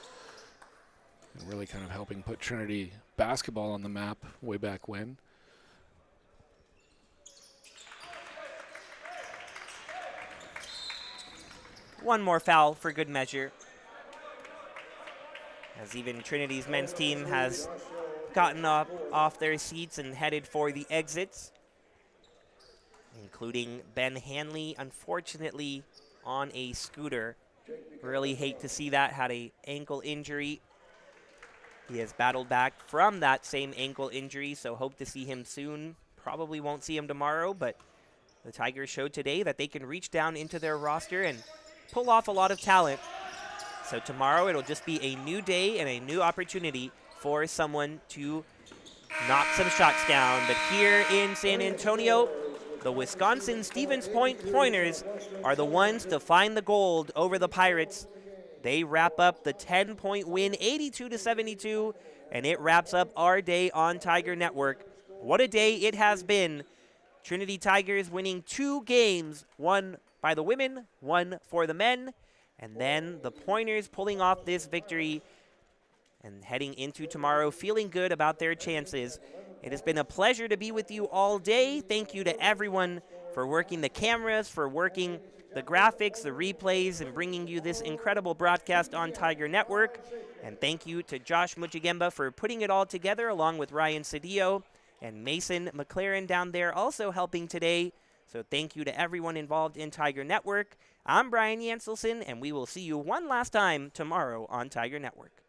And really kind of helping put Trinity basketball on the map way back when. One more foul for good measure, as even Trinity's men's team has gotten up off their seats and headed for the exits, including Ben Hanley, unfortunately on a scooter. Really hate to see that. Had a ankle injury. He has battled back from that same ankle injury, so hope to see him soon. Probably won't see him tomorrow, but the Tigers showed today that they can reach down into their roster and pull off a lot of talent. So tomorrow it'll just be a new day and a new opportunity for someone to knock some shots down. But here in San Antonio, the Wisconsin-Stevens Point Pointers are the ones to find the gold over the Pirates. They wrap up the 10-point win, 82-72, and it wraps up our day on Tiger Network. What a day it has been. Trinity Tigers winning 2 games, one by the women, one for the men, and then the Pointers pulling off this victory and heading into tomorrow feeling good about their chances. It has been a pleasure to be with you all day. Thank you to everyone for working the cameras, for working the graphics, the replays, and bringing you this incredible broadcast on Tiger Network. And thank you to Josh Muchigemba for putting it all together, along with Ryan Cedillo and Mason McLaren down there also helping today. So thank you to everyone involved in Tiger Network. I'm Brian Yanselson, and we will see you one last time tomorrow on Tiger Network.